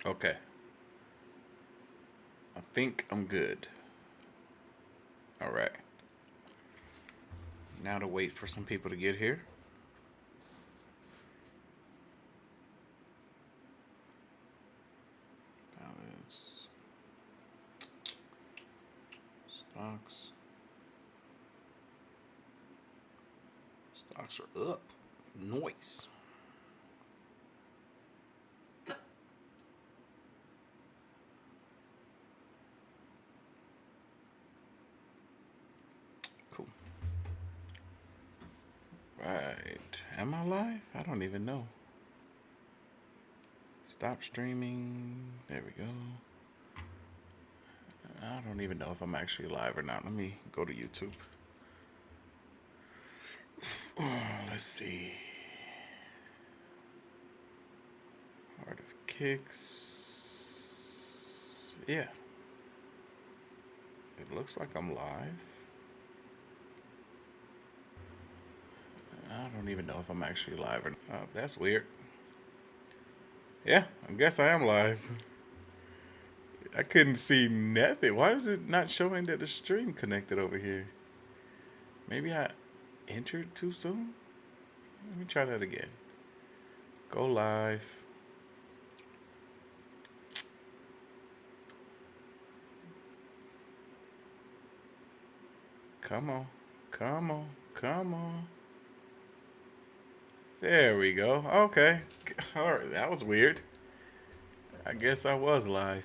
Okay. I think I'm good. All right. Now to wait for some people to get here. Balance. Stocks. Stocks are up. Noise. Cool. Right. Am I live? I don't even know. Stop streaming. There we go. I don't even know if I'm actually live or not. Let me go to YouTube. Let's see. Artofkickz. Yeah. It looks like I'm live. I don't even know if I'm actually live or not. Oh, that's weird. Yeah, I guess I am live. I couldn't see nothing. Why is it not showing that the stream connected over here? Maybe I entered too soon? Let me try that again. Go live. Come on. Come on. Come on. There we go. Okay. All right. That was weird. I guess I was live.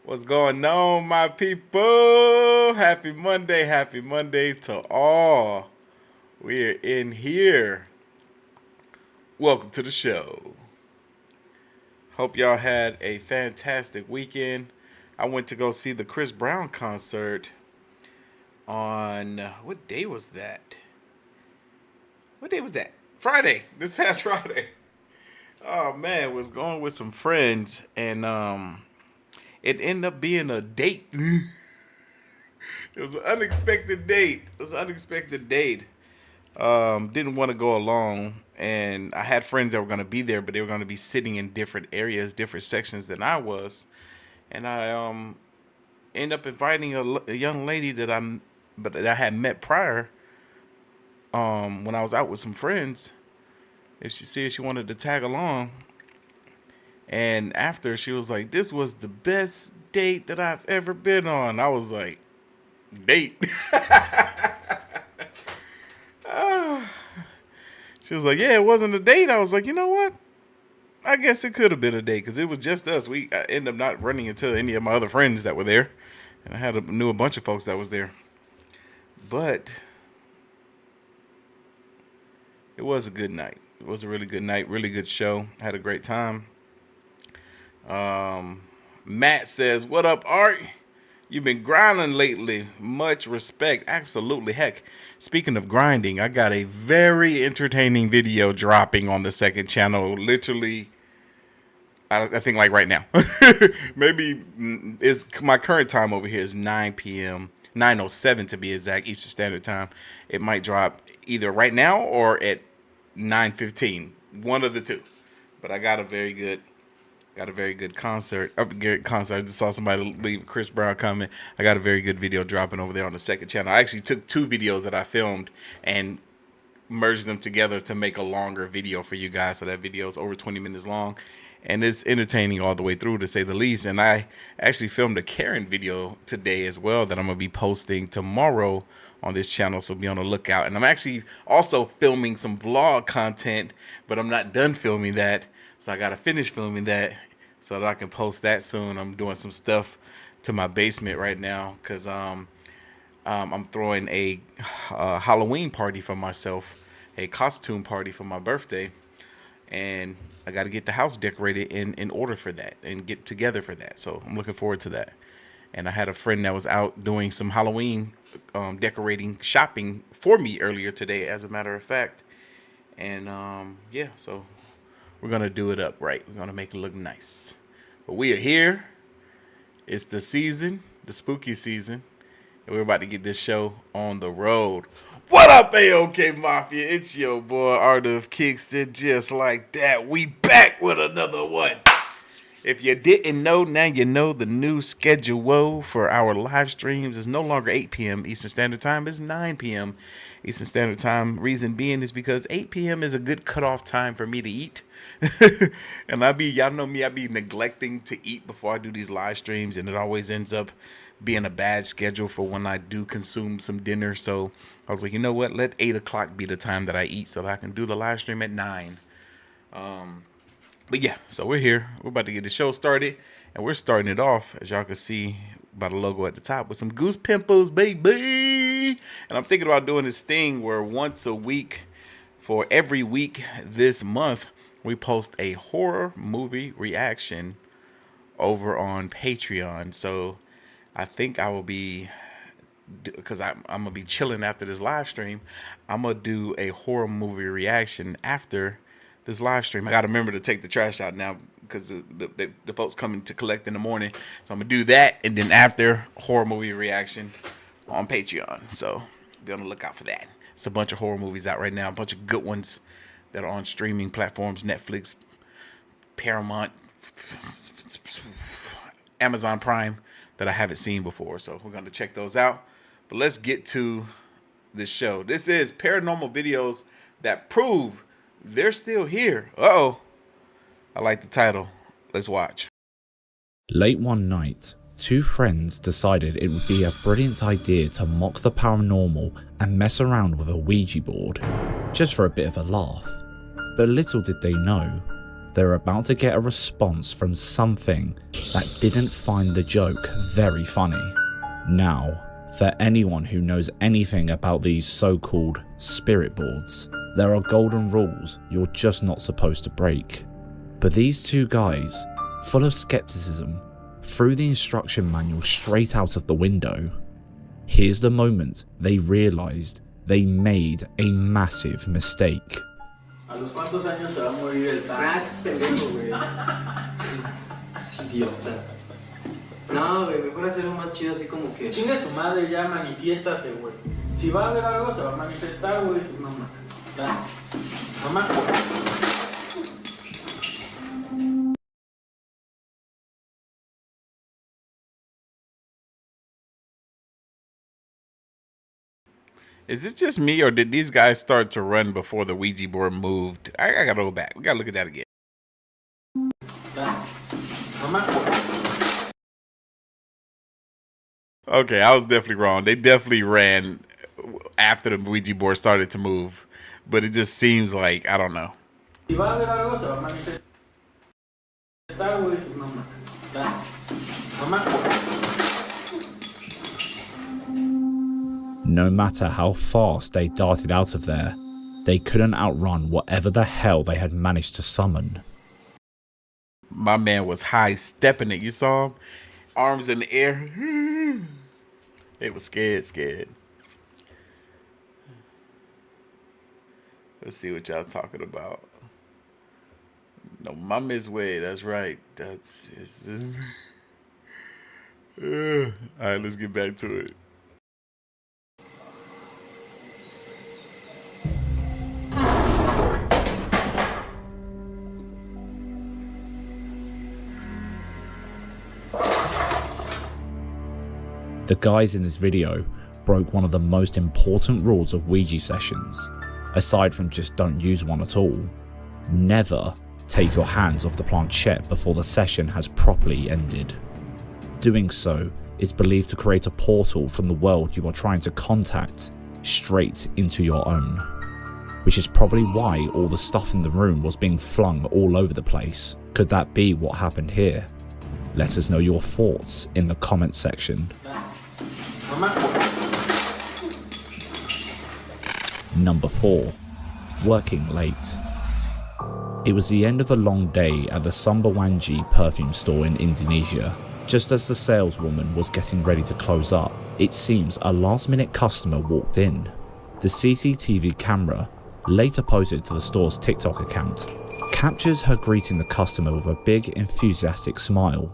What's going on, my people? Happy Monday. Happy Monday to all. We're in here. Welcome to the show. Hope y'all had a fantastic weekend. I went to go see the Chris Brown concert on, what day was that? What day was that? Friday. This past Friday. Oh man, was going with some friends and it ended up being a date. It was an unexpected date. Didn't want to go along, and I had friends that were going to be there, but they were going to be sitting in different areas, different sections than I was, and I ended up inviting a young lady that I had met prior when I was out with some friends. If she said she wanted to tag along, and after she was like, "This was the best date that I've ever been on." I was like, "Date?" She was like, "Yeah, it wasn't a date." I was like, "You know what? I guess it could have been a date because it was just us." I ended up not running into any of my other friends that were there, and I knew a bunch of folks that was there. But it was a good night. It was a really good night, really good show. Had a great time. Matt says, "What up, Art? You've been grinding lately. Much respect." Absolutely. Heck, speaking of grinding, I got a very entertaining video dropping on the second channel. Literally, I think like right now. Maybe it's my current time over here is 9 p.m. 9:07 to be exact, Eastern Standard Time. It might drop either right now or at 9:15. One of the two. But I got a very good concert. I just saw somebody leave Chris Brown comment. I got a very good video dropping over there on the second channel. I actually took two videos that I filmed and merged them together to make a longer video for you guys. So that video is over 20 minutes long. And it's entertaining all the way through, to say the least. And I actually filmed a Karen video today as well that I'm going to be posting tomorrow on this channel, so be on the lookout. And I'm actually also filming some vlog content, but I'm not done filming that. So I got to finish filming that so that I can post that soon. I'm doing some stuff to my basement right now because I'm throwing a Halloween party for myself, a costume party for my birthday. And I got to get the house decorated in order for that and get together for that. So I'm looking forward to that. And I had a friend that was out doing some Halloween decorating shopping for me earlier today, as a matter of fact. And yeah, so we're going to do it up right. We're going to make it look nice. But we are here. It's the season, the spooky season. And we're about to get this show on the road. What up, AOK Mafia? It's your boy Artofkickz. Just like that, we back with another one. If you didn't know, now you know the new schedule for our live streams is no longer 8 p.m. Eastern Standard Time. It's 9 p.m. Eastern Standard Time. Reason being is because 8 p.m. is a good cutoff time for me to eat. And y'all know me, I be neglecting to eat before I do these live streams, and it always ends up being a bad schedule for when I do consume some dinner. So I was like, you know what? Let 8 o'clock be the time that I eat so that I can do the live stream at 9. But yeah, so we're here. We're about to get the show started, and we're starting it off, as y'all can see by the logo at the top, with some Goose Pimples, baby. And I'm thinking about doing this thing where once a week, for every week this month, we post a horror movie reaction over on Patreon. So I think I will be, because I'm going to be chilling after this live stream, I'm going to do a horror movie reaction after this live stream. I got to remember to take the trash out now because the folks coming to collect in the morning. So I'm going to do that, and then after, horror movie reaction on Patreon. So be on the lookout for that. It's a bunch of horror movies out right now, a bunch of good ones that are on streaming platforms, Netflix, Paramount, Amazon Prime, that I haven't seen before. So we're going to check those out. But let's get to this show. This is Paranormal Videos That Prove They're Still Here. Uh-oh. I like the title. Let's watch. Late one night, two friends decided it would be a brilliant idea to mock the paranormal and mess around with a Ouija board, just for a bit of a laugh. But little did they know, they were about to get a response from something that didn't find the joke very funny. Now, for anyone who knows anything about these so-called spirit boards, there are golden rules you're just not supposed to break. But these two guys, full of skepticism, threw the instruction manual straight out of the window. Here's the moment they realized they made a massive mistake. ¿A los cuántos años se va a morir el pan? Gracias, pendejo, güey. Idiota. No, güey, mejor hacerlo más chido así como que... Chinga su madre, ya manifiéstate, güey. Si va a haber algo, se va a manifestar, güey. Es mamá. Ya. Mamá. Is it just me, or did these guys start to run before the Ouija board moved? I got to go back. We got to look at that again. Ya. Mamá. Okay, I was definitely wrong. They definitely ran after the Ouija board started to move. But it just seems like, I don't know. Si va a haber algo, se va a manifestar, güey. Es mamá. Ya. Mamá. No matter how fast they darted out of there, they couldn't outrun whatever the hell they had managed to summon. My man was high stepping it. You saw him? Arms in the air. They was scared. Let's see what y'all talking about. No, Mama's way. That's right. That's all right, let's get back to it. The guys in this video broke one of the most important rules of Ouija sessions, aside from just don't use one at all. Never take your hands off the planchette before the session has properly ended. Doing so is believed to create a portal from the world you are trying to contact straight into your own, which is probably why all the stuff in the room was being flung all over the place. Could that be what happened here? Let us know your thoughts in the comment section. Number 4. Working late. It was the end of a long day at the Sumbawangi perfume store in Indonesia. Just as the saleswoman was getting ready to close up, it seems a last-minute customer walked in. The CCTV camera, later posted to the store's TikTok account, captures her greeting the customer with a big, enthusiastic smile,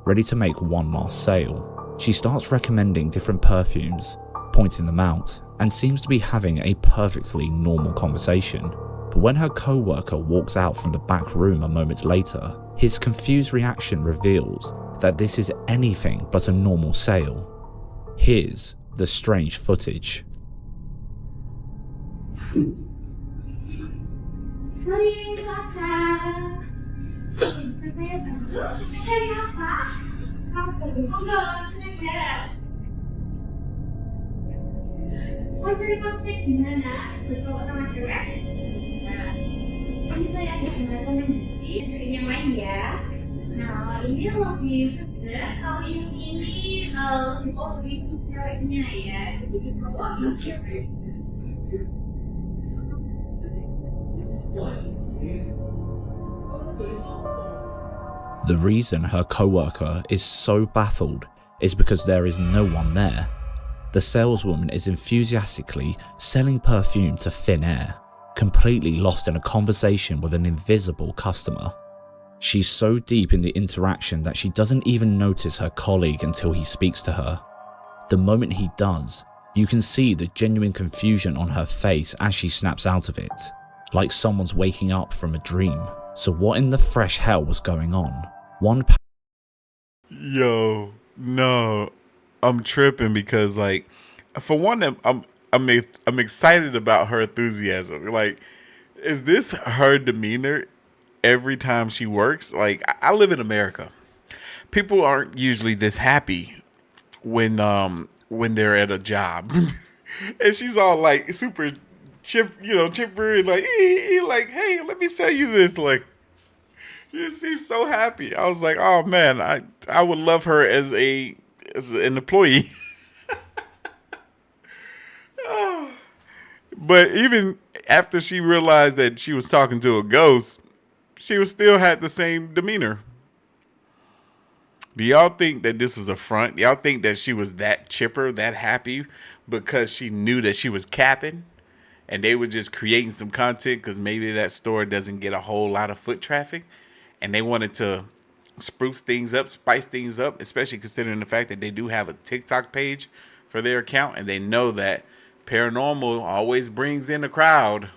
ready to make one last sale. She starts recommending different perfumes, pointing them out, and seems to be having a perfectly normal conversation. But when her co-worker walks out from the back room a moment later, his confused reaction reveals that this is anything but a normal sale. Here's the strange footage. Nah, ini lebih sedap. Kalau yang ini itu ceweknya ya. Jadi cowok cewek. The reason her co-worker is so baffled is because there is no one there. The saleswoman is enthusiastically selling perfume to thin air, completely lost in a conversation with an invisible customer. She's so deep in the interaction that she doesn't even notice her colleague until he speaks to her. The moment he does, you can see the genuine confusion on her face as she snaps out of it, like someone's waking up from a dream. So what in the fresh hell was going on? Yo, no, I'm tripping because, like, for one, I'm excited about her enthusiasm. Like, is this her demeanor every time she works? Like, I live in America. People aren't usually this happy when they're at a job, and she's all like super chipper, and like, hey, let me sell you this. Like, she seems so happy. I was like, oh man, I would love her as an employee. Oh. But even after she realized that she was talking to a ghost, she still had the same demeanor. Do y'all think that this was a front? Y'all think that she was that chipper, that happy because she knew that she was capping and they were just creating some content because maybe that store doesn't get a whole lot of foot traffic and they wanted to spruce things up, spice things up, especially considering the fact that they do have a TikTok page for their account and they know that paranormal always brings in a crowd?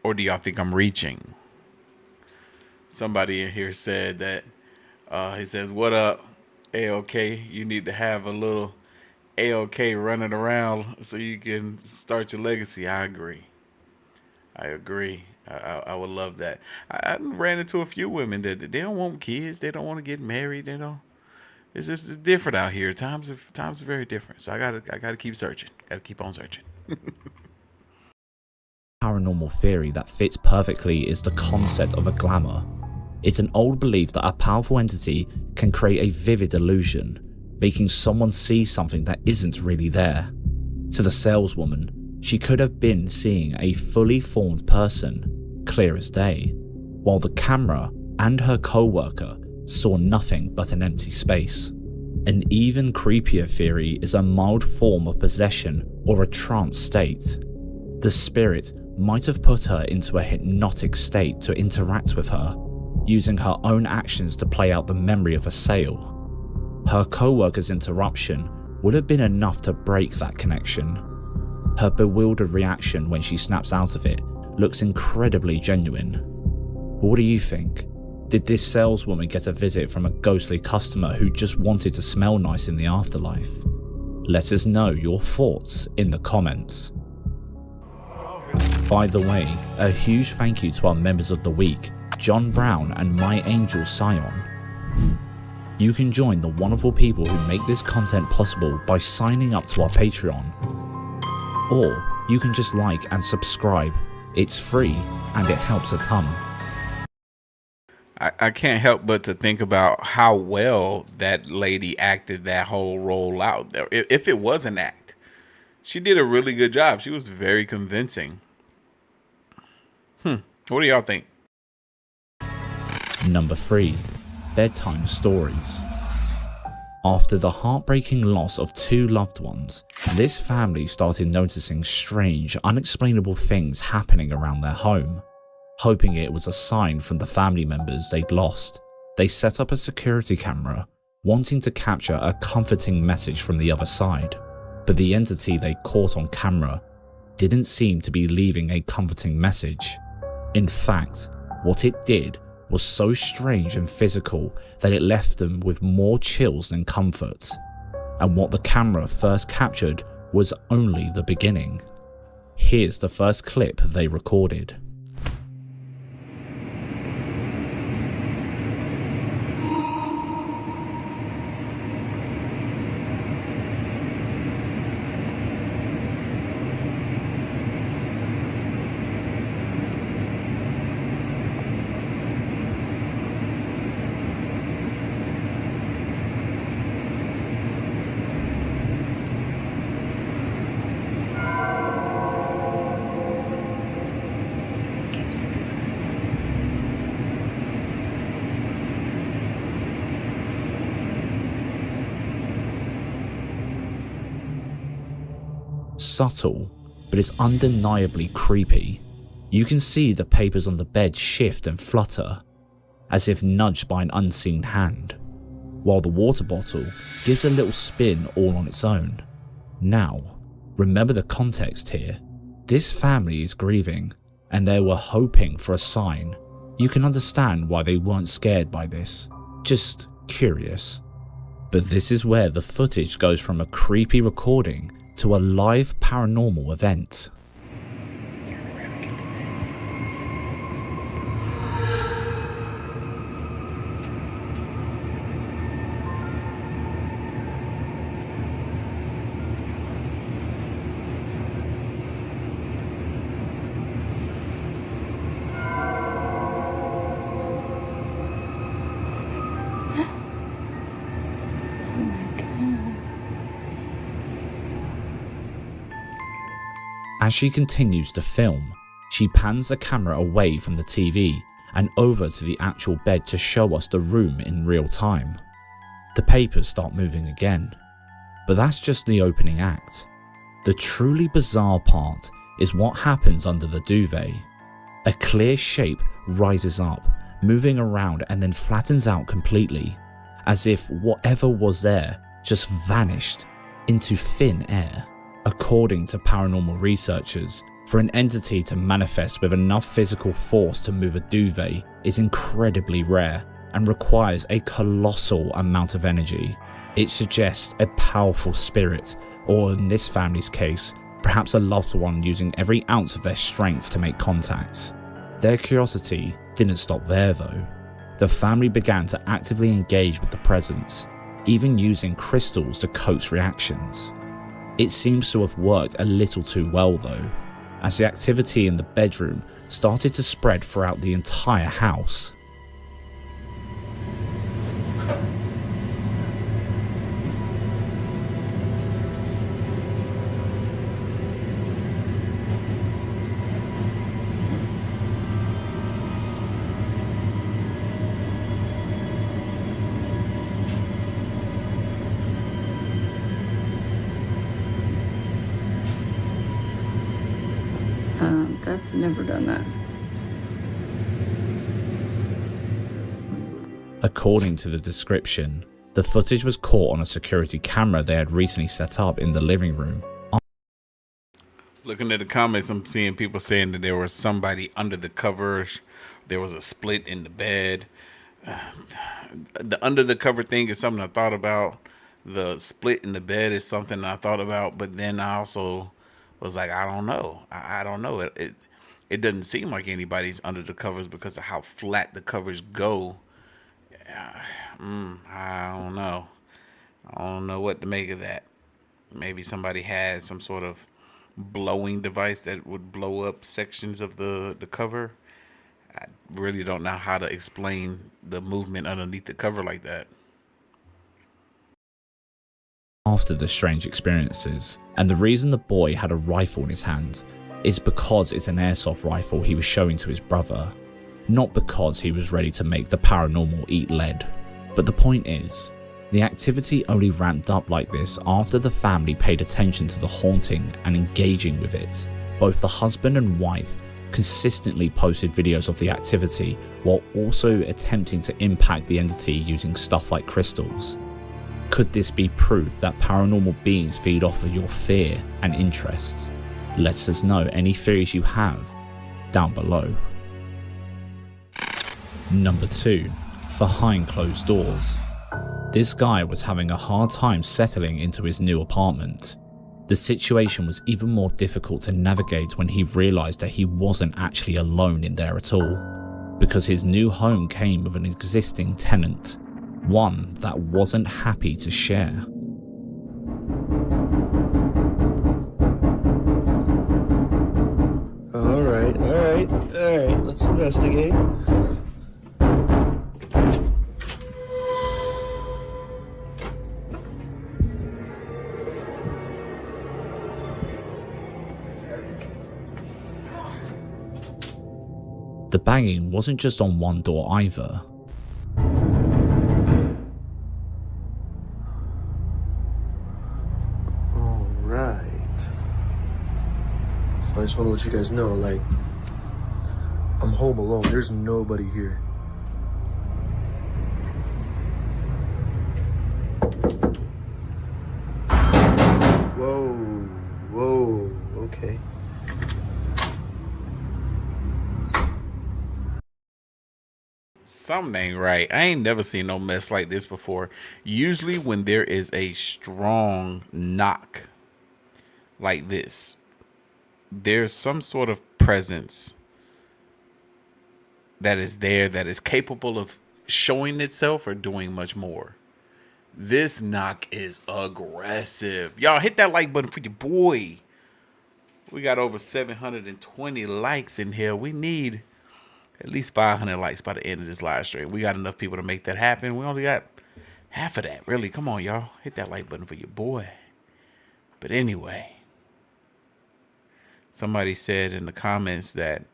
Or do y'all think I'm reaching? Somebody in here said that, he says, what up, AOK? You need to have a little AOK running around so you can start your legacy. I agree. I would love that. I ran into a few women that they don't want kids. They don't want to get married. They don't. It's different out here. Times are very different. So I gotta keep searching. Gotta keep on searching. Paranormal theory that fits perfectly is the concept of a glamour. It's an old belief that a powerful entity can create a vivid illusion, making someone see something that isn't really there. To the saleswoman, she could have been seeing a fully formed person, clear as day, while the camera and her co-worker saw nothing but an empty space. An even creepier theory is a mild form of possession or a trance state. The spirit might have put her into a hypnotic state to interact with her, using her own actions to play out the memory of a sale. Her co-worker's interruption would have been enough to break that connection. Her bewildered reaction when she snaps out of it looks incredibly genuine. What do you think? Did this saleswoman get a visit from a ghostly customer who just wanted to smell nice in the afterlife? Let us know your thoughts in the comments. By the way, a huge thank you to our members of the week, John Brown and My Angel Sion. You can join the wonderful people who make this content possible by signing up to our Patreon. Or you can just like and subscribe. It's free and it helps a ton. I can't help but to think about how well that lady acted that whole role out. If it was an act, she did a really good job. She was very convincing. What do y'all think? Number 3. Bedtime stories. After the heartbreaking loss of 2 loved ones, this family started noticing strange, unexplainable things happening around their home. Hoping it was a sign from the family members they'd lost, they set up a security camera, wanting to capture a comforting message from the other side. But the entity they caught on camera didn't seem to be leaving a comforting message. In fact, what it did was so strange and physical that it left them with more chills than comfort. And what the camera first captured was only the beginning. Here's the first clip they recorded. Subtle, but it's undeniably creepy. You can see the papers on the bed shift and flutter, as if nudged by an unseen hand, while the water bottle gives a little spin all on its own. Now, remember the context here. This family is grieving, and they were hoping for a sign. You can understand why they weren't scared by this, just curious. But this is where the footage goes from a creepy recording to a live paranormal event. As she continues to film, she pans the camera away from the TV and over to the actual bed to show us the room in real time. The papers start moving again, but that's just the opening act. The truly bizarre part is what happens under the duvet. A clear shape rises up, moving around and then flattens out completely, as if whatever was there just vanished into thin air. According to paranormal researchers, for an entity to manifest with enough physical force to move a duvet is incredibly rare and requires a colossal amount of energy. It suggests a powerful spirit, or in this family's case, perhaps a loved one using every ounce of their strength to make contact. Their curiosity didn't stop there though. The family began to actively engage with the presence, even using crystals to coax reactions. It seems to have worked a little too well though, as the activity in the bedroom started to spread throughout the entire house. That's never done that. According to the description, the footage was caught on a security camera they had recently set up in the living room. Looking at the comments, I'm seeing people saying that there was somebody under the covers. There was a split in the bed. The under the cover thing is something I thought about. The split in the bed is something I thought about. But then I also was like, I don't know. I don't know. It doesn't seem like anybody's under the covers because of how flat the covers go. I don't know. I don't know what to make of that. Maybe somebody had some sort of blowing device that would blow up sections of the cover. I really don't know how to explain the movement underneath the cover like that. After the strange experiences, and the reason the boy had a rifle in his hand is because it's an airsoft rifle he was showing to his brother, not because he was ready to make the paranormal eat lead. But the point is, the activity only ramped up like this after the family paid attention to the haunting and engaging with it. Both the husband and wife consistently posted videos of the activity while also attempting to impact the entity using stuff like crystals. Could this be proof that paranormal beings feed off of your fear and interests? Let us know any theories you have down below. Number 2. Behind closed doors. This guy was having a hard time settling into his new apartment. The situation was even more difficult to navigate when he realised that he wasn't actually alone in there at all, because his new home came with an existing tenant, one that wasn't happy to share. Alright, let's investigate. The banging wasn't just on one door either. Alright. I just want to let you guys know, like, I'm home alone. There's nobody here. Whoa, okay. Something ain't right. I ain't never seen no mess like this before. Usually when there is a strong knock like this, there's some sort of presence that is there that is capable of showing itself or doing much more. This knock is aggressive. Y'all hit that like button for your boy. We got over 720 likes in here. We need at least 500 likes by the end of this live stream. We got enough people to make that happen. We only got half of that, really. Come on, y'all. Hit that like button for your boy. But anyway, somebody said in the comments that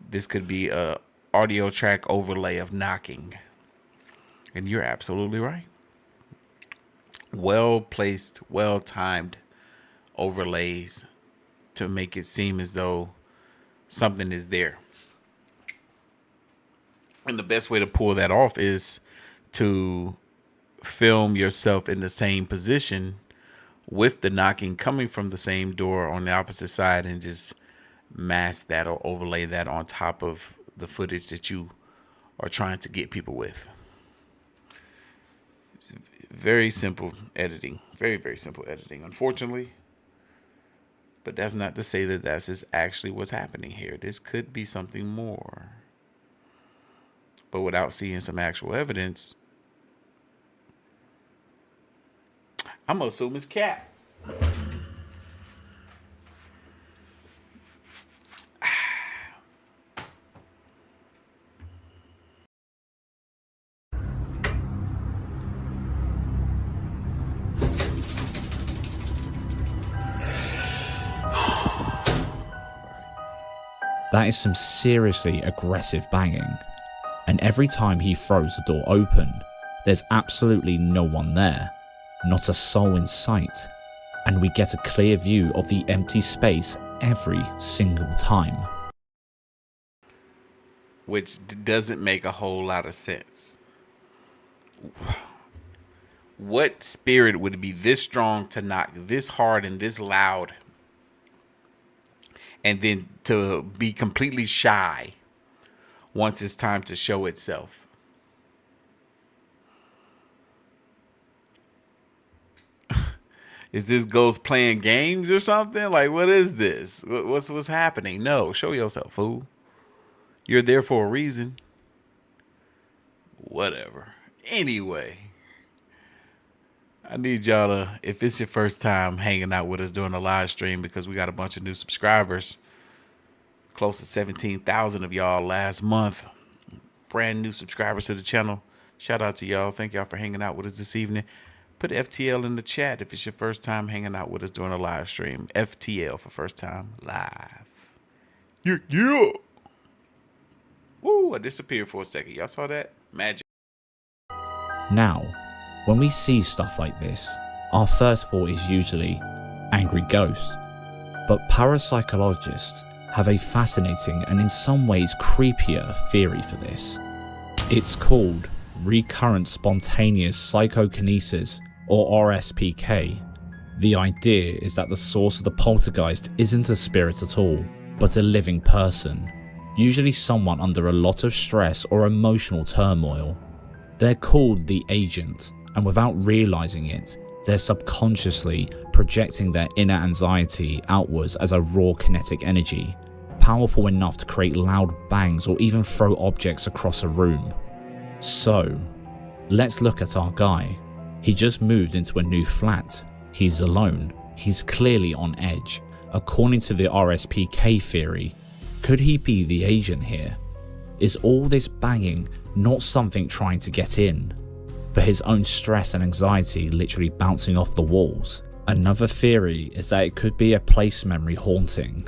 this could be a audio track overlay of knocking. And you're absolutely right. Well placed, well timed overlays to make it seem as though something is there. And the best way to pull that off is to film yourself in the same position with the knocking coming from the same door on the opposite side, and just mask that or overlay that on top of the footage that you are trying to get people with. It's very simple editing. Very, very simple editing, unfortunately. But that's not to say that that's just actually what's happening here. This could be something more. But without seeing some actual evidence, I'm going to assume it's cap. That is some seriously aggressive banging. And every time he throws the door open, there's absolutely no one there, not a soul in sight, and we get a clear view of the empty space every single time. Which doesn't make a whole lot of sense. What spirit would be this strong to knock this hard and this loud, and then to be completely shy once it's time to show itself? Is this ghost playing games or something? Like, what is this? What's happening? No, show yourself, fool. You're there for a reason. Whatever. Anyway, I need y'all to, if it's your first time hanging out with us during the live stream, because we got a bunch of new subscribers, close to 17,000 of y'all last month, brand new subscribers to the channel. Shout out to y'all. Thank y'all for hanging out with us this evening. Put FTL in the chat if it's your first time hanging out with us during a live stream. FTL for first time live. Yeah. Woo, I disappeared for a second. Y'all saw that? Magic. Now, when we see stuff like this, our first thought is usually angry ghosts. But parapsychologists have a fascinating and in some ways creepier theory for this. It's called recurrent spontaneous psychokinesis, or RSPK. The idea is that the source of the poltergeist isn't a spirit at all, but a living person, usually someone under a lot of stress or emotional turmoil. They're called the agent, and without realizing it, they're subconsciously projecting their inner anxiety outwards as a raw kinetic energy, powerful enough to create loud bangs or even throw objects across a room. So, let's look at our guy. He just moved into a new flat. He's alone. He's clearly on edge. According to the RSPK theory, could he be the agent here? Is all this banging not something trying to get in, but his own stress and anxiety literally bouncing off the walls? Another theory is that it could be a place memory haunting.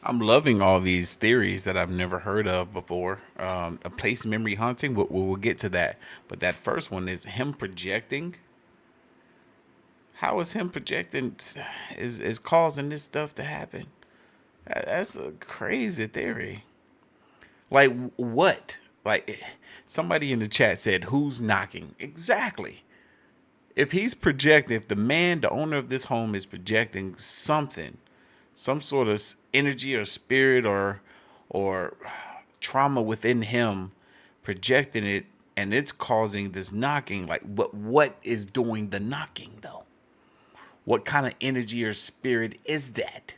I'm loving all these theories that I've never heard of before. A place memory haunting, we'll get to that. But that first one is him projecting. How is him projecting is causing this stuff to happen? That's a crazy theory. Like what? Like somebody in the chat said, who's knocking? Exactly. If he's projecting, if the man, the owner of this home is projecting something, some sort of energy or spirit or trauma within him, projecting it, and it's causing this knocking, like what is doing the knocking though? What kind of energy or spirit is that?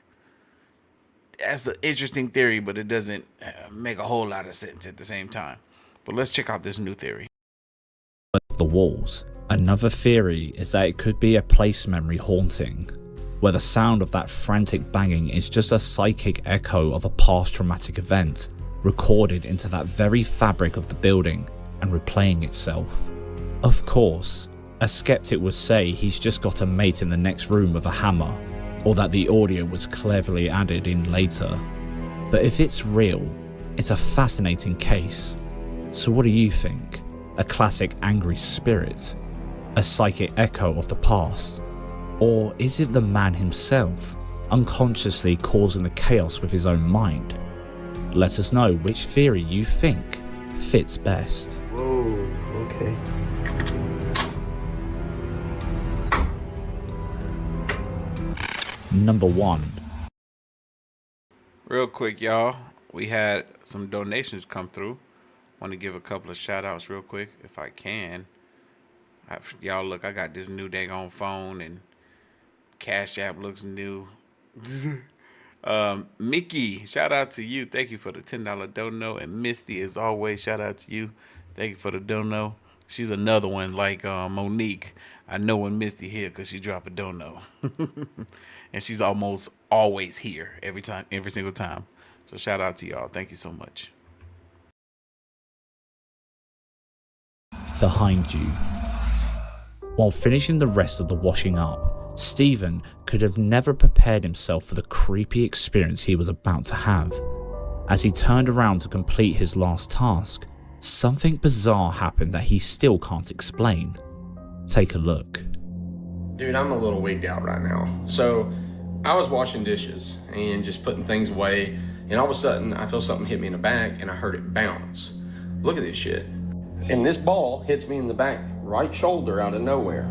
That's an interesting theory, but it doesn't make a whole lot of sense at the same time. But let's check out this new theory. The walls. Another theory is that it could be a place memory haunting, where the sound of that frantic banging is just a psychic echo of a past traumatic event, recorded into that very fabric of the building and replaying itself. Of course, a skeptic would say he's just got a mate in the next room with a hammer, or that the audio was cleverly added in later. But if it's real, it's a fascinating case. So what do you think? A classic angry spirit? A psychic echo of the past? Or is it the man himself, unconsciously causing the chaos with his own mind? Let us know which theory you think fits best. Whoa, okay. Number 1. Real quick, y'all, we had some donations come through. Want to give a couple of shout outs real quick if I can. Y'all look, I got this new daggone phone and Cash App looks new. Mickey, shout out to you. Thank you for the $10 dono. And Misty, as always, shout out to you. Thank you for the dono. She's another one like Monique. I know when Misty here because she drop a dono. And she's almost always here every single time. So shout out to y'all. Thank you so much. Behind you. While finishing the rest of the washing up, Stephen could have never prepared himself for the creepy experience he was about to have. As he turned around to complete his last task, something bizarre happened that he still can't explain. Take a look. Dude, I'm a little wigged out right now. So, I was washing dishes and just putting things away, and all of a sudden, I feel something hit me in the back, and I heard it bounce. Look at this shit. And this ball hits me in the back right shoulder out of nowhere.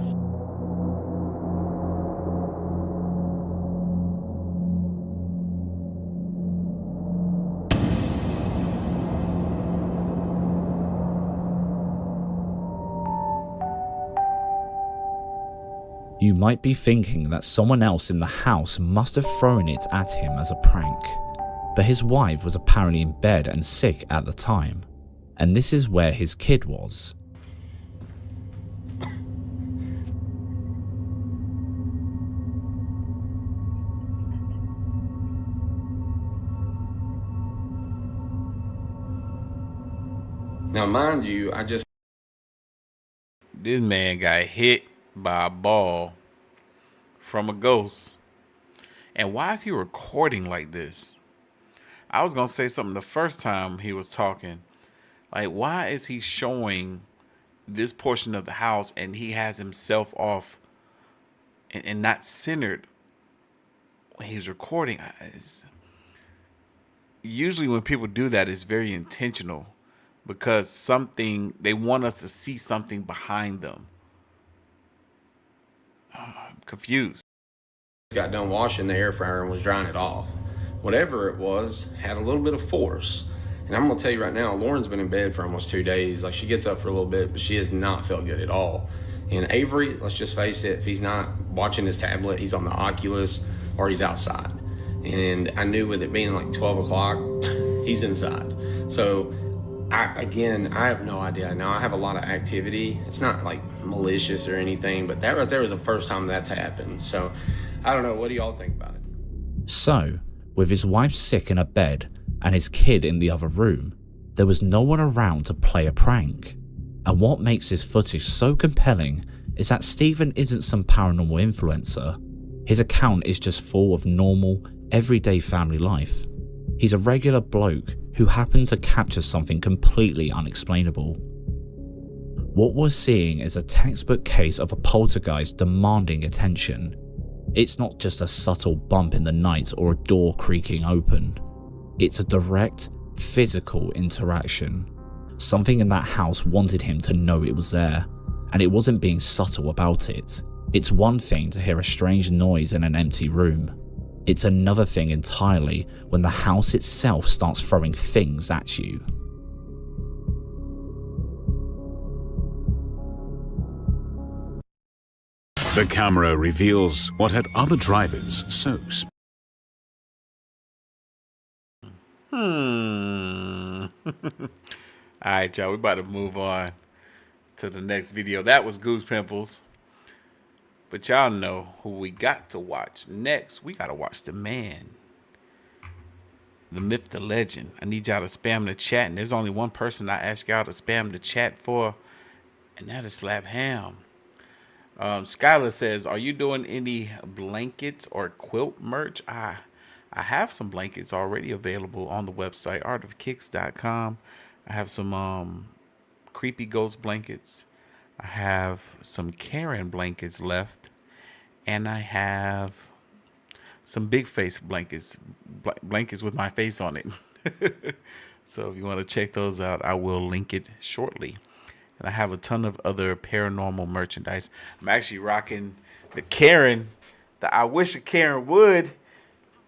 You might be thinking that someone else in the house must have thrown it at him as a prank, but his wife was apparently in bed and sick at the time, and this is where his kid was. Now, mind you, This man got hit by a ball from a ghost. And why is he recording like this? I was going to say something the first time he was talking. Like, why is he showing this portion of the house and he has himself off and not centered when he's recording? Usually when people do that, it's very intentional because they want us to see something behind them. confused. Got done washing the air fryer and was drying it off. Whatever it was had a little bit of force. And I'm gonna tell you right now, Lauren's been in bed for almost 2 days. Like, she gets up for a little bit, but she has not felt good at all. And Avery, let's just face it, if he's not watching his tablet, he's on the Oculus or he's outside. And I knew with it being like 12 o'clock, he's inside. So I have no idea. Now, I have a lot of activity. It's not like malicious or anything, but that right there was the first time that's happened. So I don't know. What do y'all think about it? So, with his wife sick in a bed and his kid in the other room, there was no one around to play a prank. And what makes this footage so compelling is that Stephen isn't some paranormal influencer. His account is just full of normal, everyday family life. He's a regular bloke who happened to capture something completely unexplainable. What we're seeing is a textbook case of a poltergeist demanding attention. It's not just a subtle bump in the night or a door creaking open. It's a direct, physical interaction. Something in that house wanted him to know it was there, and it wasn't being subtle about it. It's one thing to hear a strange noise in an empty room. It's another thing entirely when the house itself starts throwing things at you. The camera reveals what had other drivers so Alright, y'all, we about to move on to the next video. That was Goose Pimples. But y'all know who we got to watch next. We got to watch the man. The myth, the legend. I need y'all to spam the chat. And there's only one person I ask y'all to spam the chat for. And that is Slap Ham. Skylar says, are you doing any blankets or quilt merch? I have some blankets already available on the website, artofkickz.com. I have some creepy ghost blankets. I have some Karen blankets left. And I have some big face blankets. Blankets with my face on it. So if you want to check those out, I will link it shortly. And I have a ton of other paranormal merchandise. I'm actually rocking the Karen, the I Wish a Karen Would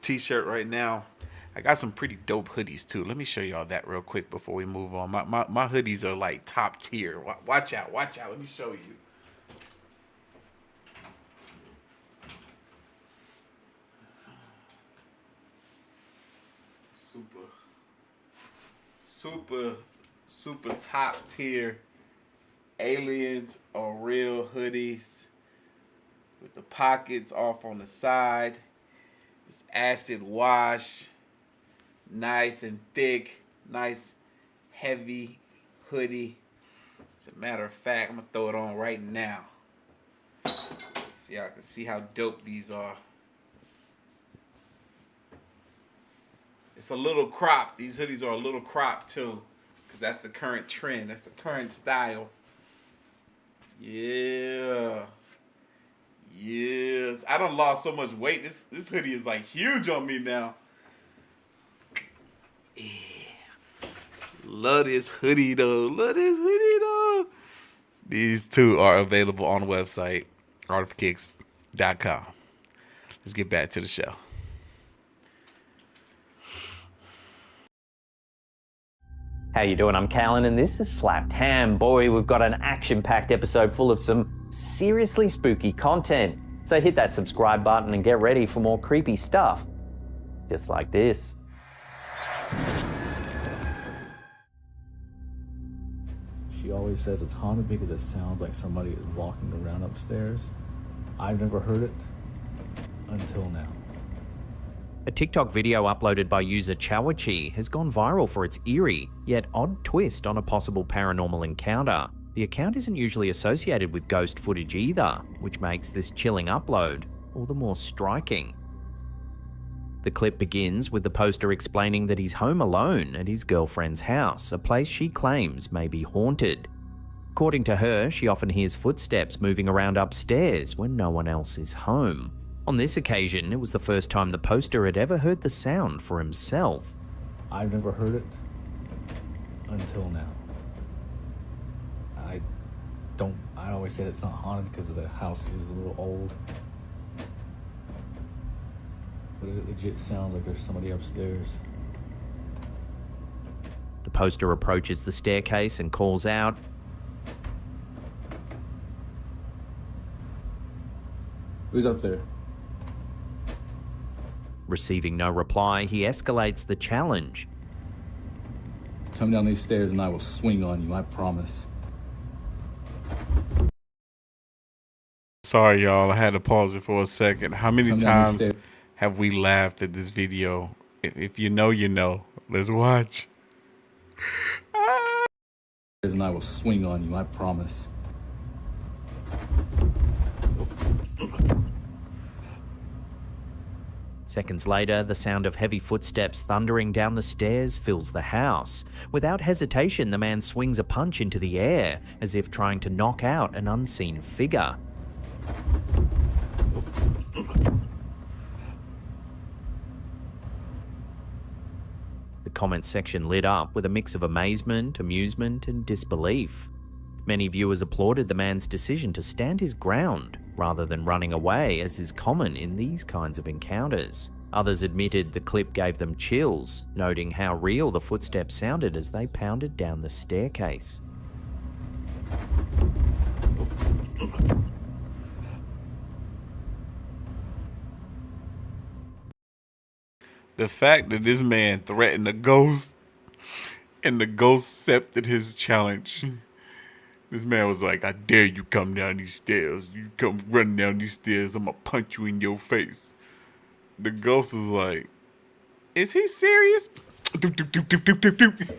t-shirt right now. I got some pretty dope hoodies too. Let me show y'all that real quick before we move on. My hoodies are like top tier. Watch out, watch out. Let me show you. Super top tier aliens or real hoodies with the pockets off on the side. It's acid wash, nice and thick, nice heavy hoodie. As a matter of fact, I'm gonna throw it on right now. See, I can see how dope these are. It's a little cropped. These hoodies are a little cropped too, because that's the current trend. That's the current style. Yeah. Yes. I done lost so much weight. This hoodie is like huge on me now. Yeah. Love this hoodie though. Love this hoodie though. These two are available on the website, Artofkickz.com. Let's get back to the show. How you doing? I'm Callan and this is Slapped Ham. Boy, we've got an action-packed episode full of some seriously spooky content. So hit that subscribe button and get ready for more creepy stuff. Just like this. She always says it's haunted because it sounds like somebody is walking around upstairs. I've never heard it until now. A TikTok video uploaded by user Chawachi has gone viral for its eerie, yet odd twist on a possible paranormal encounter. The account isn't usually associated with ghost footage either, which makes this chilling upload all the more striking. The clip begins with the poster explaining that he's home alone at his girlfriend's house, a place she claims may be haunted. According to her, she often hears footsteps moving around upstairs when no one else is home. On this occasion, it was the first time the poster had ever heard the sound for himself. I've never heard it until now. I always say it's not haunted because the house is a little old. But it legit sounds like there's somebody upstairs. The poster approaches the staircase and calls out, Who's up there? Receiving no reply, he escalates the challenge. Come down these stairs and I will swing on you, I promise. Sorry, y'all. I had to pause it for a second. How many Come down these times stairs. have we laughed at this video? If you know, you know. Let's watch. And I will swing on you, I promise. Seconds later, the sound of heavy footsteps thundering down the stairs fills the house. Without hesitation, the man swings a punch into the air, as if trying to knock out an unseen figure. The comment section lit up with a mix of amazement, amusement, and disbelief. Many viewers applauded the man's decision to stand his ground rather than running away, as is common in these kinds of encounters. Others admitted the clip gave them chills, noting how real the footsteps sounded as they pounded down the staircase. The fact that this man threatened a ghost and the ghost accepted his challenge. This man was like, I dare you come down these stairs. You come running down these stairs, I'm gonna punch you in your face. The ghost is like, is he serious? Doop, doop, doop, doop, doop, doop, doop.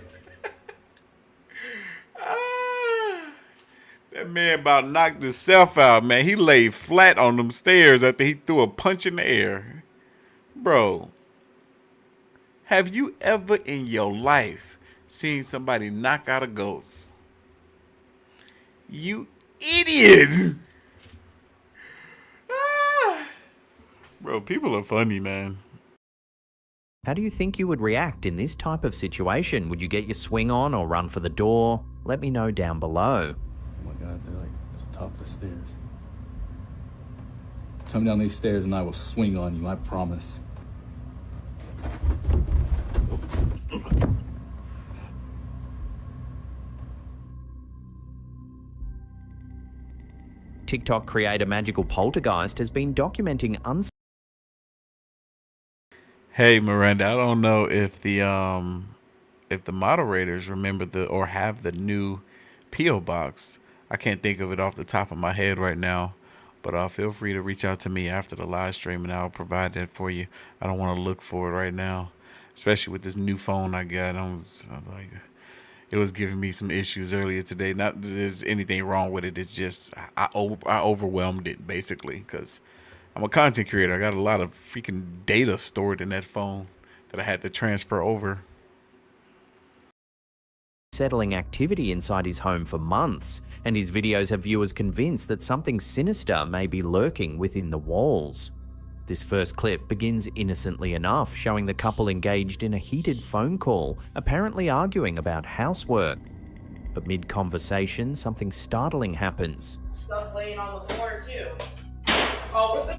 That man about knocked himself out, man. He laid flat on them stairs after he threw a punch in the air. Bro, have you ever in your life seen somebody knock out a ghost? You idiot! Bro, people are funny, man. How do you think you would react in this type of situation? Would you get your swing on or run for the door? Let me know down below. Oh my God, they're like at the top of the stairs. Come down these stairs and I will swing on you, I promise. TikTok creator Magical Poltergeist has been documenting Hey Miranda, I don't know if the moderators remember or have the new P.O. box. I can't think of it off the top of my head right now, but feel free to reach out to me after the live stream and I'll provide that for you. I don't want to look for it right now, especially with this new phone I got. It was giving me some issues earlier today. Not that there's anything wrong with it. It's just I overwhelmed it basically because I'm a content creator. I got a lot of freaking data stored in that phone that I had to transfer over. unsettling activity inside his home for months, and his videos have viewers convinced that something sinister may be lurking within the walls. This first clip begins innocently enough, showing the couple engaged in a heated phone call, apparently arguing about housework. But mid-conversation, something startling happens. Stuff laying on the floor too. Oh, what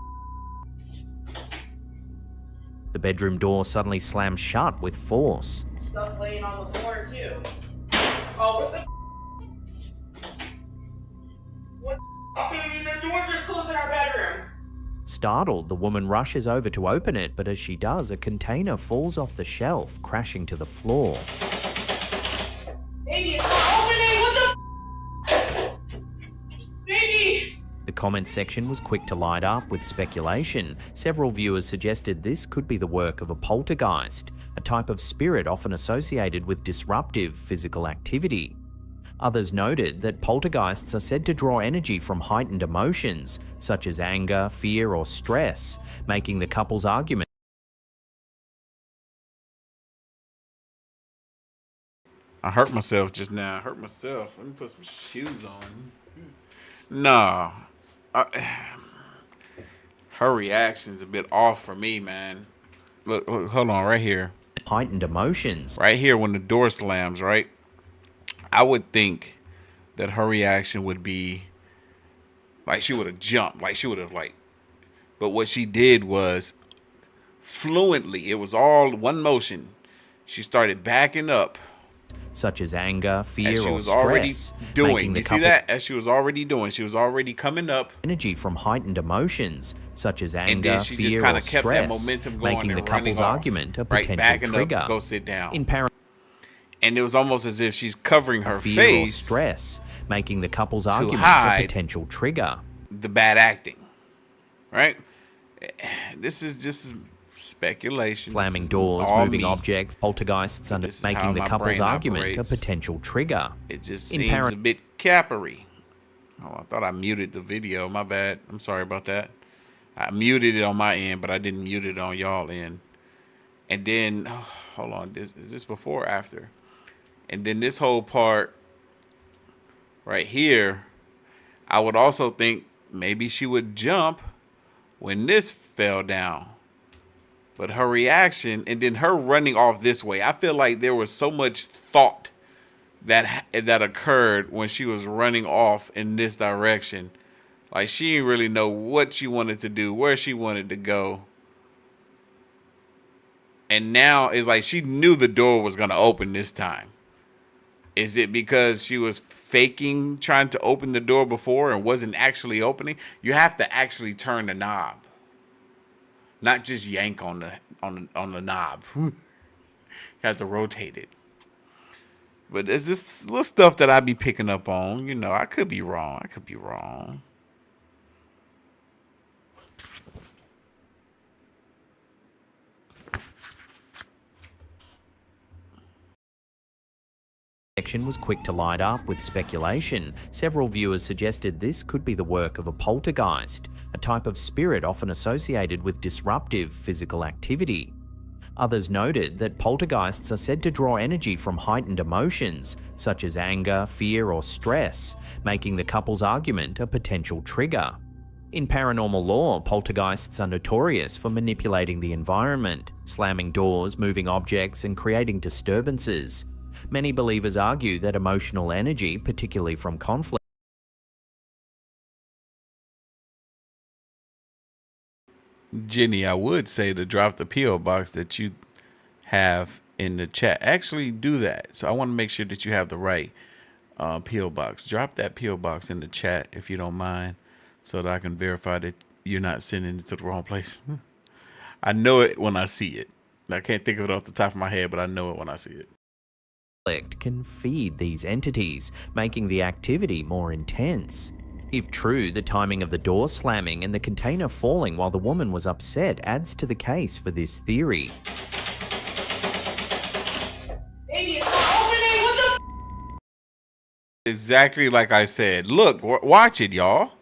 The bedroom door suddenly slams shut with force. stuff laying on the floor too. Oh, what the What the doors are closed in our bedroom. Startled, the woman rushes over to open it, but as she does, a container falls off the shelf, crashing to the floor. Baby, it's not opening! What the Baby! The comment section was quick to light up with speculation. Several viewers suggested this could be the work of a poltergeist, a type of spirit often associated with disruptive physical activity. Others noted that poltergeists are said to draw energy from heightened emotions, such as anger, fear, or stress, making the couple's argument. I hurt myself just now. I hurt myself. Let me put some shoes on. Nah. Her reaction's a bit off for me, man. Look, hold on, right here. Heightened emotions. Right here when the door slams, right? I would think that her reaction would be like she would have jumped, like she would have but what she did was fluently. It was all one motion. She started backing up. Such as anger, fear, as she or was already stress. doing. You see that? As she was already doing. She was already coming up. Energy from heightened emotions, such as anger, and then she fear, just kind or of kept that stress, momentum going, making the and couple's running off, argument a right, potential backing trigger. up to go sit down. In and it was almost as if she's covering her fear face or stress, making the couple's argument hide a potential trigger. the bad acting, right? This is just speculation. Slamming doors, moving objects, poltergeists, and This is making how the my couple's brain argument operates. a potential trigger. It just In seems a bit cappery. Oh, I thought I muted the video. My bad. I'm sorry about that. I muted it on my end, but I didn't mute it on y'all end. And then, oh, hold on. Is this before or after? And then this whole part right here, I would also think maybe she would jump when this fell down. But her reaction and then her running off this way, I feel like there was so much thought that occurred when she was running off in this direction. Like she didn't really know what she wanted to do, where she wanted to go. And now it's like she knew the door was going to open this time. Is it because she was faking trying to open the door before and wasn't actually opening? You have to actually turn the knob. Not just yank on the knob. You have to rotate it. But there's this little stuff that I be picking up on. You know, I could be wrong. I could be wrong. Section was quick to light up with speculation. Several viewers suggested this could be the work of a poltergeist, a type of spirit often associated with disruptive physical activity. Others noted that poltergeists are said to draw energy from heightened emotions, such as anger, fear, or stress, making the couple's argument a potential trigger. In paranormal lore, poltergeists are notorious for manipulating the environment, slamming doors, moving objects, and creating disturbances. Many believers argue that emotional energy, particularly from conflict, Jenny, I would say to drop the P.O. box that you have in the chat. Actually do that. So I want to make sure that you have the right P.O. box. Drop that P.O. box in the chat if you don't mind, so that I can verify that you're not sending it to the wrong place. I know it when I see it. I can't think of it off the top of my head, but I know it when I see it. can feed these entities, making the activity more intense. If true, the timing of the door slamming and the container falling while the woman was upset adds to the case for this theory. Exactly like I said. Look, watch it, y'all.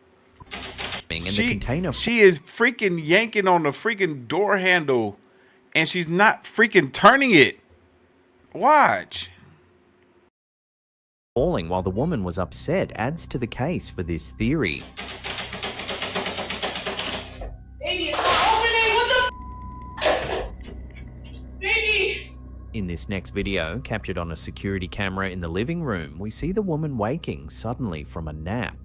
She is freaking yanking on the freaking door handle, and she's not freaking turning it. Watch. Falling while the woman was upset adds to the case for this theory. In this next video, captured on a security camera in the living room, we see the woman waking suddenly from a nap.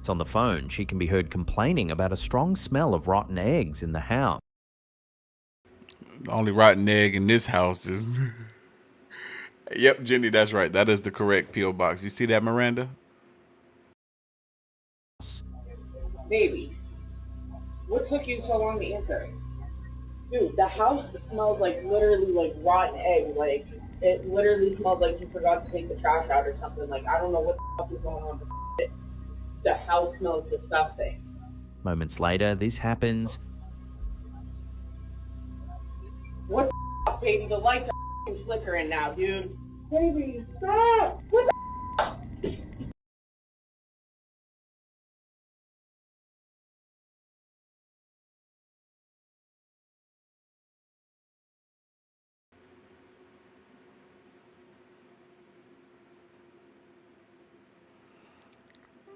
On the phone, she can be heard complaining about a strong smell of rotten eggs in the house. The only rotten egg in this house is... Yep, Jenny, that's right. That is the correct P.O. box. You see that, Miranda? Baby, what took you so long to answer? Dude, the house smells like literally like rotten egg. Like, it literally smells like you forgot to take the trash out or something. Like, I don't know what the fuck is going on, but the house smells disgusting. Moments later, this happens. What the fuck, baby? The lights are flickering now, dude. Baby, stop! What the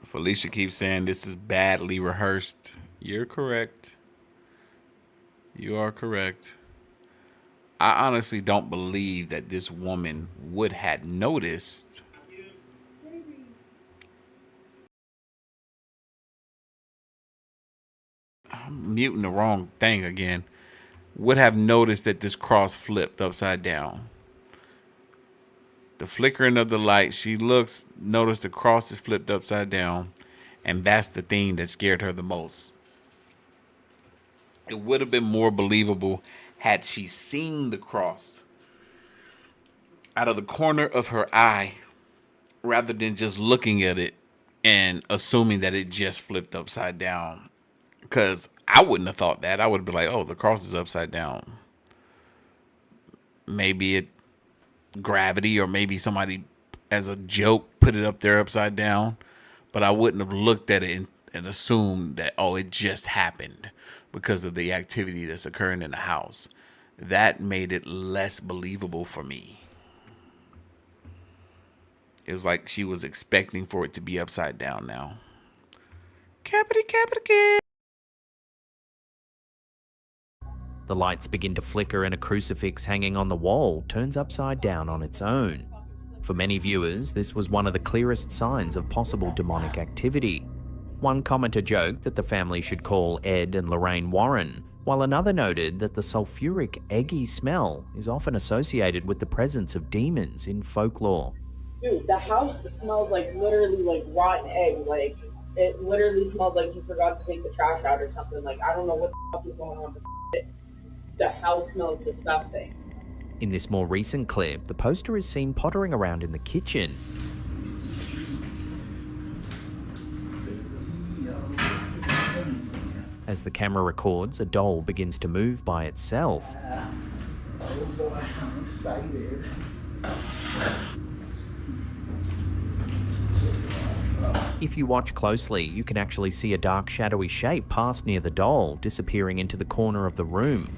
Felicia keeps saying this is badly rehearsed. You're correct. You are correct. I honestly don't believe that this woman would have noticed I'm muting the wrong thing again. Would have noticed that this cross flipped upside down. The flickering of the light, she noticed the cross is flipped upside down, and that's the thing that scared her the most. It would have been more believable had she seen the cross out of the corner of her eye rather than just looking at it and assuming that it just flipped upside down. Because I wouldn't have thought that. I would be like, oh, the cross is upside down. Maybe it gravity, or maybe somebody as a joke put it up there upside down. But I wouldn't have looked at it and assumed that, oh, it just happened because of the activity that's occurring in the house. That made it less believable for me. It was like she was expecting for it to be upside down now. Capital. The lights begin to flicker and a crucifix hanging on the wall turns upside down on its own. For many viewers, this was one of the clearest signs of possible demonic activity. One commenter joked that the family should call Ed and Lorraine Warren, while another noted that the sulfuric, eggy smell is often associated with the presence of demons in folklore. Dude, the house smells like literally like rotten egg. Like, it literally smells like you forgot to take the trash out or something. Like, I don't know what the fuck is going on, but the house smells disgusting. In this more recent clip, the poster is seen pottering around in the kitchen. As the camera records, a doll begins to move by itself. Oh boy, I'm excited. If you watch closely, you can actually see a dark shadowy shape pass near the doll, disappearing into the corner of the room.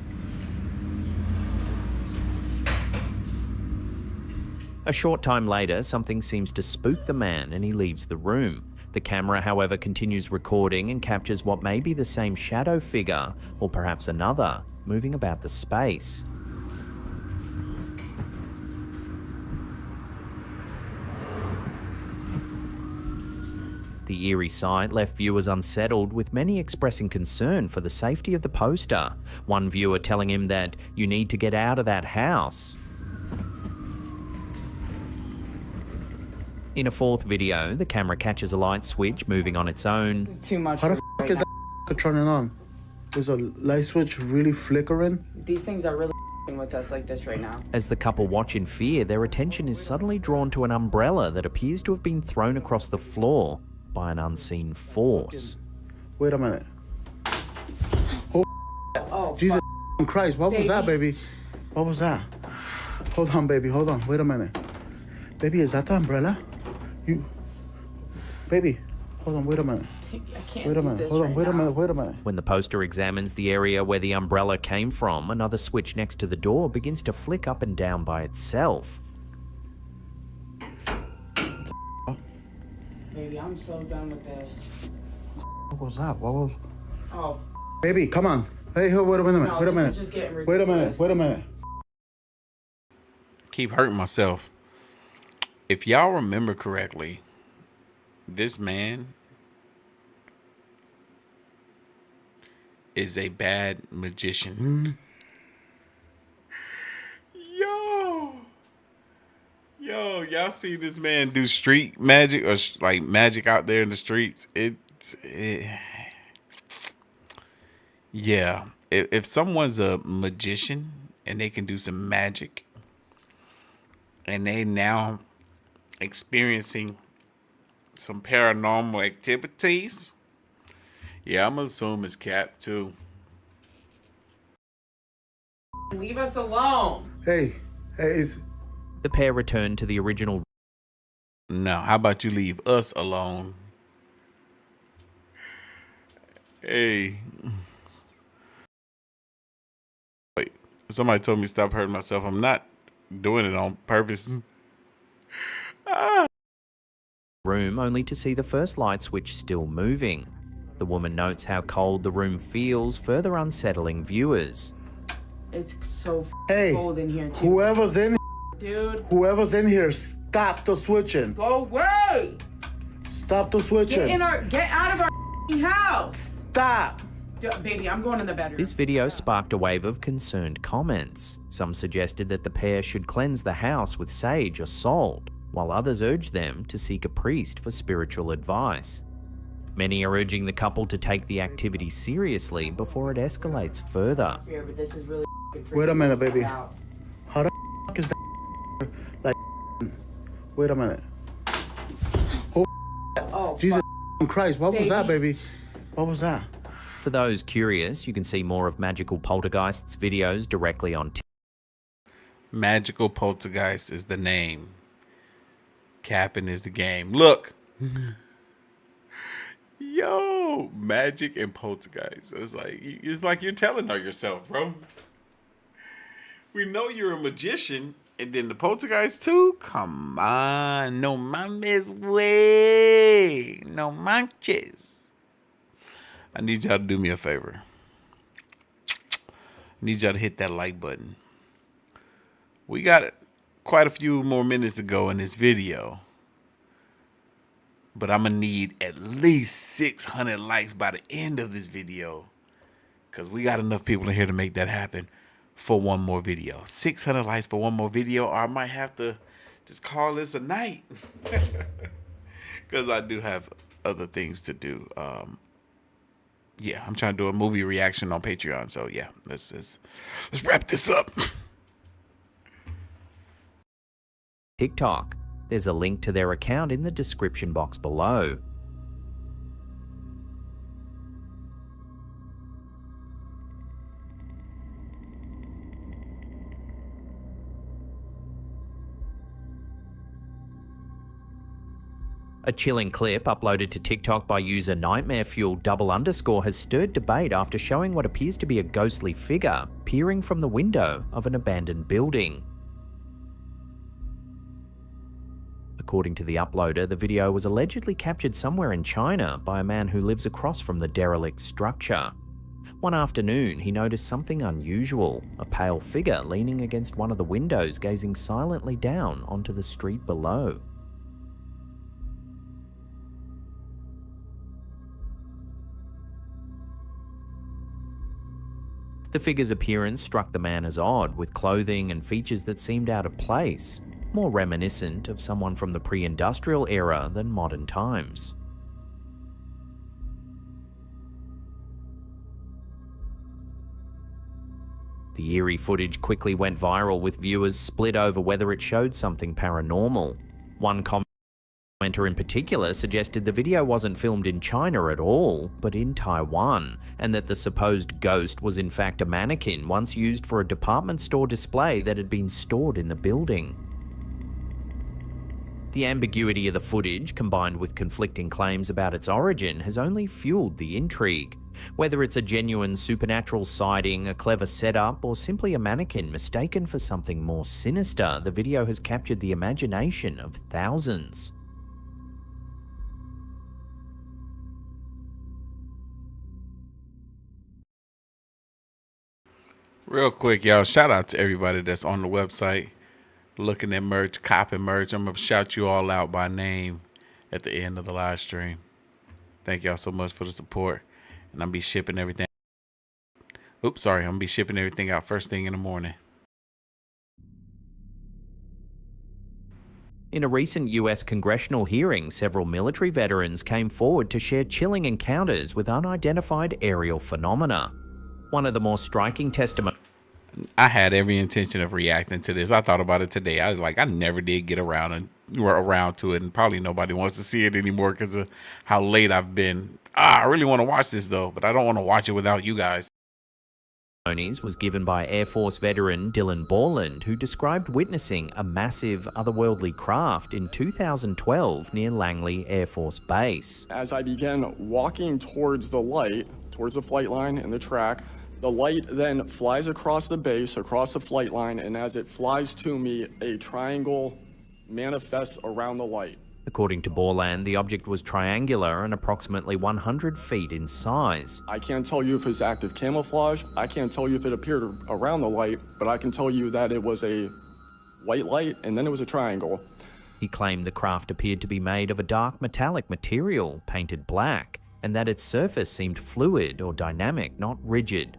A short time later, something seems to spook the man and he leaves the room. The camera, however, continues recording and captures what may be the same shadow figure, or perhaps another, moving about the space. The eerie sight left viewers unsettled, with many expressing concern for the safety of the poster. One viewer telling him that you need to get out of that house. In a fourth video, the camera catches a light switch moving on its own. It's too much. How the f is that turning on? Is a light switch really flickering? These things are really with us like this right now. As the couple watch in fear, their attention is suddenly drawn to an umbrella that appears to have been thrown across the floor by an unseen force. Wait a minute. Oh, Jesus Christ, what was that, baby? What was that? Hold on, baby, hold on. Wait a minute. Baby, is that the umbrella? Baby, hold on, wait a minute. I can't wait a minute, hold on, wait a minute. When the poster examines the area where the umbrella came from, another switch next to the door begins to flick up and down by itself. Baby, I'm so done with this. What was that? What was... Oh. Baby, come on. Hey, wait a minute, No, wait a this minute. is just getting Wait a minute, ridiculous. wait a minute. Keep hurting myself. If y'all remember correctly, this man is a bad magician. Yo, y'all see this man do street magic or like magic out there in the streets? Yeah. If someone's a magician and they can do some magic and they now experiencing some paranormal activities, yeah, I'm gonna assume it's Cap too. Leave us alone. Hey, The pair return to the original. No, how about you leave us alone? Hey. Wait, somebody told me to stop hurting myself. I'm not doing it on purpose. Room, only to see the first light switch still moving. The woman notes how cold the room feels, further unsettling viewers. It's so Hey, cold in here, too. whoever's in Dude. Whoever's in here, stop the switching. Go away! Stop the switching. Get out of our house! Stop! Baby, I'm going in the bedroom. This video sparked a wave of concerned comments. Some suggested that the pair should cleanse the house with sage or salt, while others urged them to seek a priest for spiritual advice. Many are urging the couple to take the activity seriously before it escalates further. Yeah, but this is really Wait a minute, baby. How the is that like? Wait a minute. Oh, Jesus Christ! What was that, baby? What was that? For those curious, you can see more of Magical Poltergeist's videos directly on TikTok. Magical Poltergeist is the name. Capping is the game. Look. Yo, Magic and Poltergeist. It's like you're telling on yourself, bro. We know you're a magician, and then the Poltergeist too? Come on. No mames way. No manches. I need y'all to do me a favor. I need y'all to hit that like button. We got quite a few more minutes to go in this video. But I'm going to need at least 600 likes by the end of this video. Because we got enough people in here to make that happen for one more video. 600 likes for one more video, or I might have to just call this a night. Because I do have other things to do. Yeah, I'm trying to do a movie reaction on Patreon. So yeah, let's wrap this up. TikTok. There's a link to their account in the description box below. A chilling clip uploaded to TikTok by user nightmarefuel__ has stirred debate after showing what appears to be a ghostly figure peering from the window of an abandoned building. According to the uploader, the video was allegedly captured somewhere in China by a man who lives across from the derelict structure. One afternoon, he noticed something unusual, a pale figure leaning against one of the windows, gazing silently down onto the street below. The figure's appearance struck the man as odd, with clothing and features that seemed out of place, more reminiscent of someone from the pre-industrial era than modern times. The eerie footage quickly went viral, with viewers split over whether it showed something paranormal. One commenter in particular suggested the video wasn't filmed in China at all, but in Taiwan, and that the supposed ghost was in fact a mannequin once used for a department store display that had been stored in the building. The ambiguity of the footage, combined with conflicting claims about its origin, has only fueled the intrigue. Whether it's a genuine supernatural sighting, a clever setup, or simply a mannequin mistaken for something more sinister, the video has captured the imagination of thousands. Real quick, y'all, shout out to everybody that's on the website looking at merch, copping merch. I'm going to shout you all out by name at the end of the live stream. Thank y'all so much for the support. And I'm going to be shipping everything. Oops, sorry. I'm going to be shipping everything out first thing in the morning. In a recent US congressional hearing, several military veterans came forward to share chilling encounters with unidentified aerial phenomena. One of the more striking testimonies. I had every intention of reacting to this. I thought about it today. I was like, I never did get around to it, and probably nobody wants to see it anymore because of how late I've been. I really want to watch this though, but I don't want to watch it without you guys. Was given by Air Force veteran Dylan Borland, who described witnessing a massive otherworldly craft in 2012 near Langley Air Force Base. As I began walking towards the light, towards the flight line and the track, the light then flies across the base, across the flight line, and as it flies to me, a triangle manifests around the light. According to Borland, the object was triangular and approximately 100 feet in size. I can't tell you if it's active camouflage. I can't tell you if it appeared around the light, but I can tell you that it was a white light and then it was a triangle. He claimed the craft appeared to be made of a dark metallic material, painted black, and that its surface seemed fluid or dynamic, not rigid.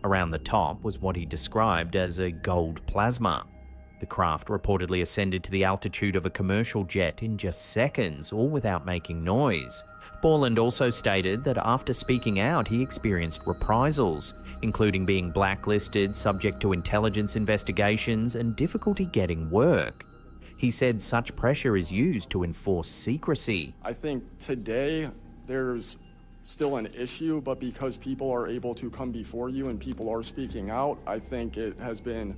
Around the top was what he described as a gold plasma. The craft reportedly ascended to the altitude of a commercial jet in just seconds, all without making noise. Borland also stated that after speaking out, he experienced reprisals, including being blacklisted, subject to intelligence investigations, and difficulty getting work. He said such pressure is used to enforce secrecy. I think today there's still an issue, but because people are able to come before you and people are speaking out, I think it has been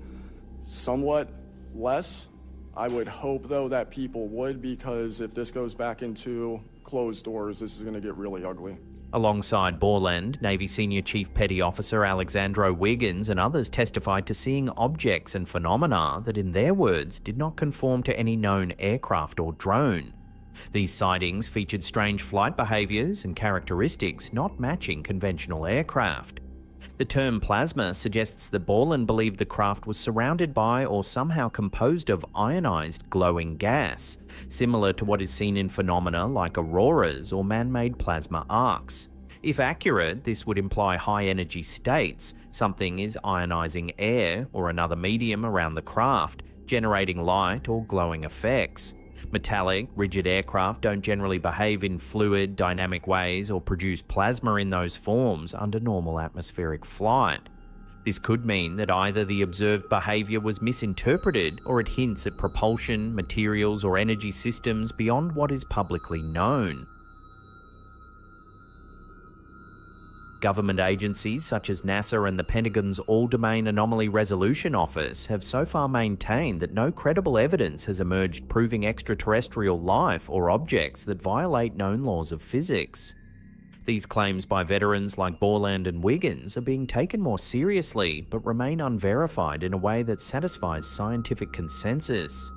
somewhat less. I would hope, though, that people would, because if this goes back into closed doors, this is going to get really ugly. Alongside Borland, Navy Senior Chief Petty Officer Alexandro Wiggins and others testified to seeing objects and phenomena that, in their words, did not conform to any known aircraft or drone. These sightings featured strange flight behaviours and characteristics not matching conventional aircraft. The term plasma suggests that Borland believed the craft was surrounded by or somehow composed of ionized glowing gas, similar to what is seen in phenomena like auroras or man-made plasma arcs. If accurate, this would imply high-energy states. Something is ionizing air or another medium around the craft, generating light or glowing effects. Metallic, rigid aircraft don't generally behave in fluid, dynamic ways or produce plasma in those forms under normal atmospheric flight. This could mean that either the observed behavior was misinterpreted or it hints at propulsion, materials or energy systems beyond what is publicly known. Government agencies such as NASA and the Pentagon's All-Domain Anomaly Resolution Office have so far maintained that no credible evidence has emerged proving extraterrestrial life or objects that violate known laws of physics. These claims by veterans like Borland and Wiggins are being taken more seriously, but remain unverified in a way that satisfies scientific consensus.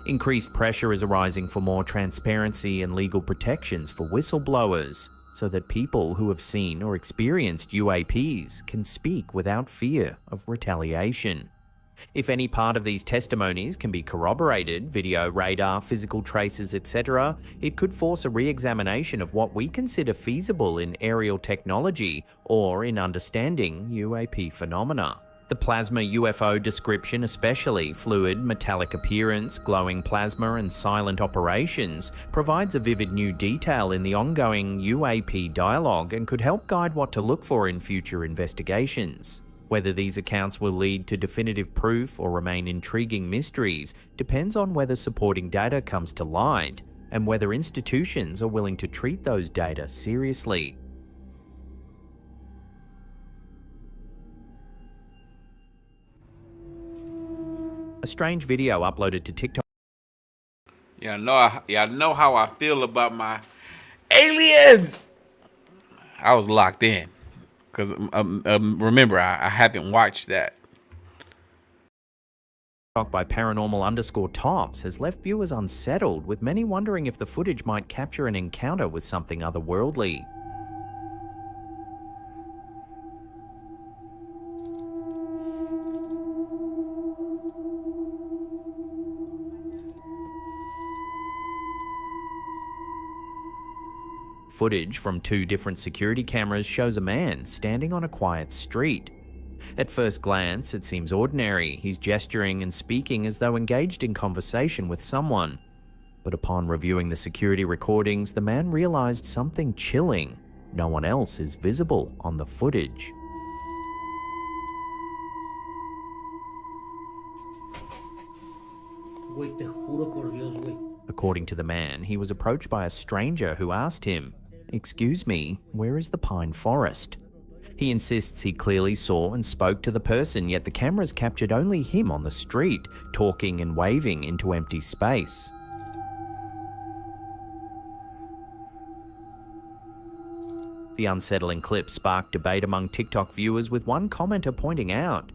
Increased pressure is arising for more transparency and legal protections for whistleblowers, so that people who have seen or experienced UAPs can speak without fear of retaliation. If any part of these testimonies can be corroborated, video, radar, physical traces, etc., it could force a re-examination of what we consider feasible in aerial technology or in understanding UAP phenomena. The plasma UFO description, especially fluid, metallic appearance, glowing plasma and silent operations, provides a vivid new detail in the ongoing UAP dialogue and could help guide what to look for in future investigations. Whether these accounts will lead to definitive proof or remain intriguing mysteries depends on whether supporting data comes to light and whether institutions are willing to treat those data seriously. A strange video uploaded to TikTok. Y'all know how I feel about my aliens. I was locked in because remember I haven't watched that. By paranormal_tops has left viewers unsettled, with many wondering if the footage might capture an encounter with something otherworldly. Footage from two different security cameras shows a man standing on a quiet street. At first glance, it seems ordinary. He's gesturing and speaking as though engaged in conversation with someone. But upon reviewing the security recordings, the man realized something chilling. No one else is visible on the footage. Güey, te juro por Dios, güey. According to the man, he was approached by a stranger who asked him, "Excuse me, where is the pine forest?" He insists he clearly saw and spoke to the person, yet the cameras captured only him on the street, talking and waving into empty space. The unsettling clip sparked debate among TikTok viewers, with one commenter pointing out,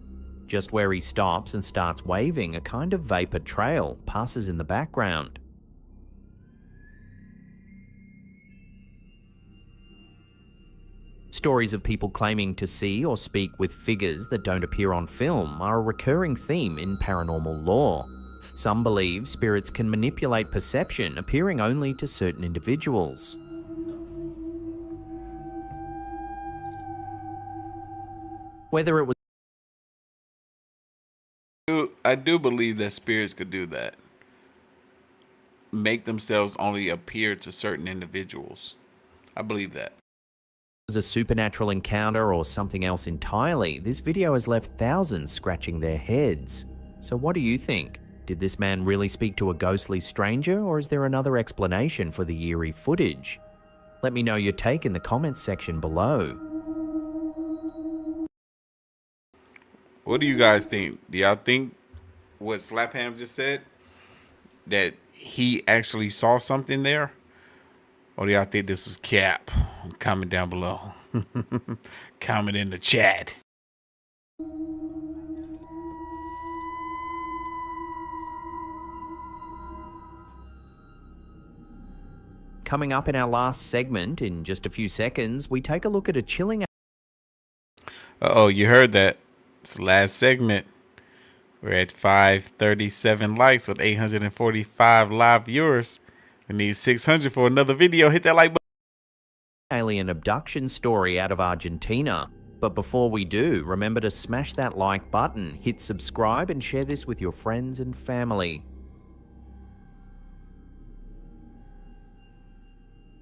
just where he stops and starts waving, a kind of vapor trail passes in the background. Stories of people claiming to see or speak with figures that don't appear on film are a recurring theme in paranormal lore. Some believe spirits can manipulate perception, appearing only to certain individuals. Whether it was I do believe that spirits could do that. Make themselves only appear to certain individuals. I believe that. a supernatural encounter or something else entirely, this video has left thousands scratching their heads. So what do you think? Did this man really speak to a ghostly stranger, or is there another explanation for the eerie footage? Let me know your take in the comments section below. What do you guys think? Do y'all think what Slapham just said, that he actually saw something there? Or do y'all think this was cap? Comment down below. Comment in the chat. Coming up in our last segment, in just a few seconds, we take a look at a chilling... Uh-oh, you heard that. It's the last segment. We're at 537 likes with 845 live viewers. We need 600 for another video. Hit that like button. Alien abduction story out of Argentina. But before we do, remember to smash that like button, hit subscribe, and share this with your friends and family.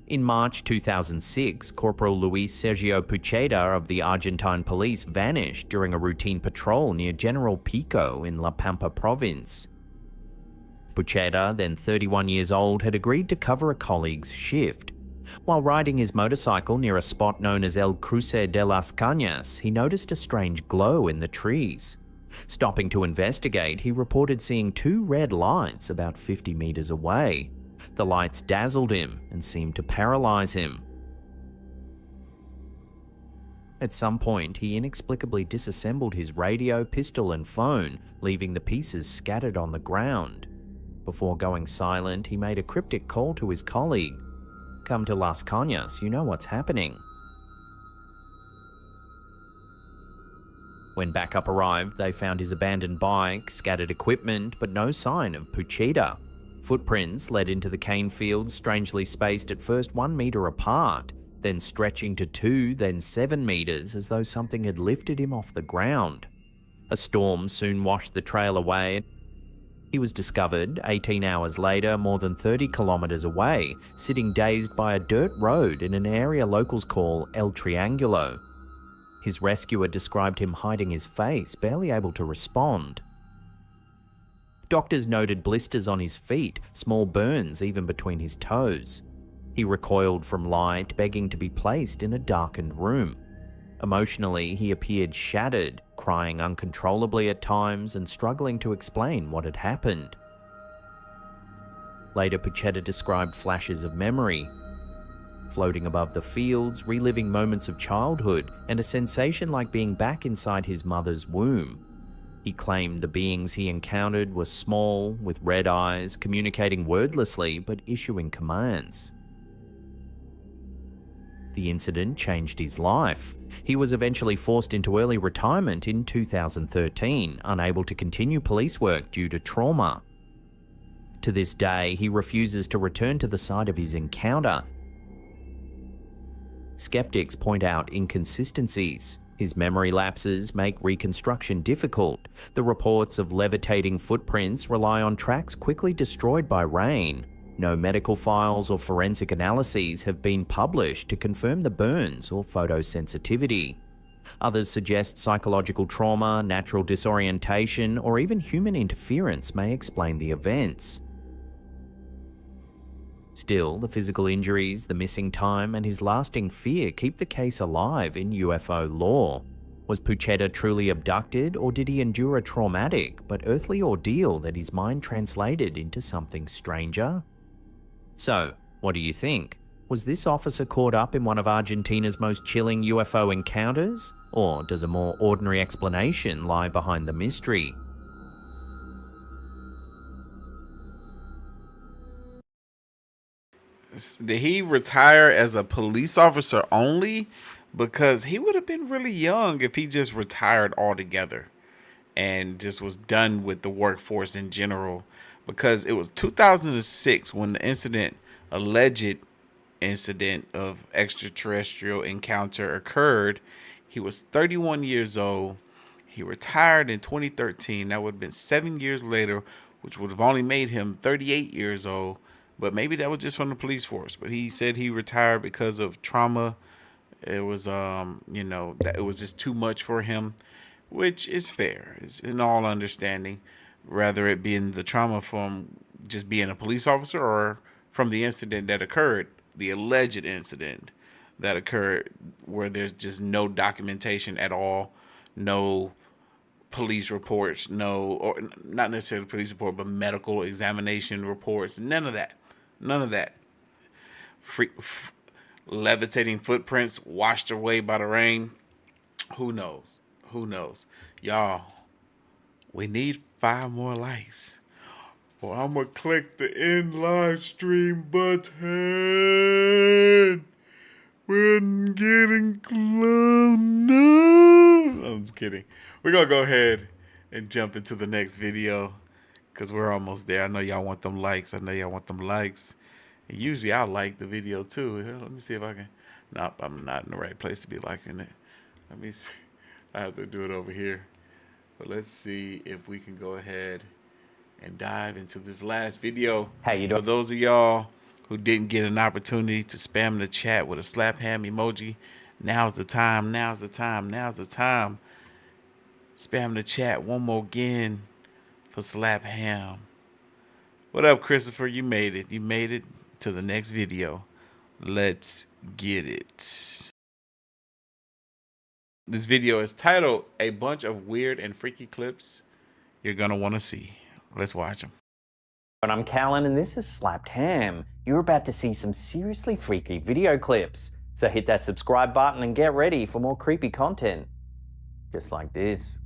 In March 2006, Corporal Luis Sergio Pucheda of the Argentine police vanished during a routine patrol near General Pico in La Pampa province. Pucheda, then 31 years old, had agreed to cover a colleague's shift. While riding his motorcycle near a spot known as El Cruce de las Cañas, he noticed a strange glow in the trees. Stopping to investigate, he reported seeing two red lights about 50 meters away. The lights dazzled him and seemed to paralyze him. At some point, he inexplicably disassembled his radio, pistol, and phone, leaving the pieces scattered on the ground. Before going silent, he made a cryptic call to his colleague. "Come to Las Cañas, you know what's happening." When backup arrived, they found his abandoned bike, scattered equipment, but no sign of Pucheda. Footprints led into the cane fields, strangely spaced at first 1 meter apart, then stretching to 2, then 7 meters, as though something had lifted him off the ground. A storm soon washed the trail away. He was discovered 18 hours later, more than 30 kilometers away, sitting dazed by a dirt road in an area locals call El Triangulo. His rescuer described him hiding his face, barely able to respond. Doctors noted blisters on his feet, small burns even between his toes. He recoiled from light, begging to be placed in a darkened room. Emotionally, he appeared shattered, crying uncontrollably at times and struggling to explain what had happened. Later, Pucheda described flashes of memory, floating above the fields, reliving moments of childhood, and a sensation like being back inside his mother's womb. He claimed the beings he encountered were small, with red eyes, communicating wordlessly but issuing commands. The incident changed his life. He was eventually forced into early retirement in 2013, unable to continue police work due to trauma. To this day, he refuses to return to the site of his encounter. Skeptics point out inconsistencies. His memory lapses make reconstruction difficult. The reports of levitating footprints rely on tracks quickly destroyed by rain. No medical files or forensic analyses have been published to confirm the burns or photosensitivity. Others suggest psychological trauma, natural disorientation, or even human interference may explain the events. Still, the physical injuries, the missing time, and his lasting fear keep the case alive in UFO lore. Was Pucheda truly abducted, or did he endure a traumatic but earthly ordeal that his mind translated into something stranger? So, what do you think? Was this officer caught up in one of Argentina's most chilling UFO encounters? Or does a more ordinary explanation lie behind the mystery? Did he retire as a police officer only? because he would have been really young if he just retired altogether and just was done with the workforce in general. Because it was 2006 when the alleged incident of extraterrestrial encounter occurred. He was 31 years old. He retired in 2013. That would have been 7 years later, which would have only made him 38 years old. But maybe that was just from the police force. But he said he retired because of trauma. It was, that it was just too much for him, which is fair. It's in all understanding, rather it being the trauma from just being a police officer or from the incident that occurred, the alleged incident that occurred where there's just no documentation at all, no police reports, or not necessarily police report, but medical examination reports, none of that. Levitating footprints washed away by the rain. Who knows? Y'all, we need 5 more likes, or I'm gonna click the end live stream button. We're getting close. No, I'm just kidding. We're gonna go ahead and jump into the next video because we're almost there. I know y'all want them likes. And usually I like the video too. Let me see if I can. Nope, I'm not in the right place to be liking it. Let me see. I have to do it over here. But let's see if we can go ahead and dive into this last video. How you doing? For those of y'all who didn't get an opportunity to spam the chat with a slap ham emoji, now's the time. Spam the chat one more again for slap ham. What up, Christopher? You made it to the next video. Let's get it. This video is titled "A Bunch of Weird and Freaky Clips You're Gonna Want to See." Let's watch them. I'm Callan and this is Slapped Ham. You're about to see some seriously freaky video clips. So hit that subscribe button and get ready for more creepy content. Just like this.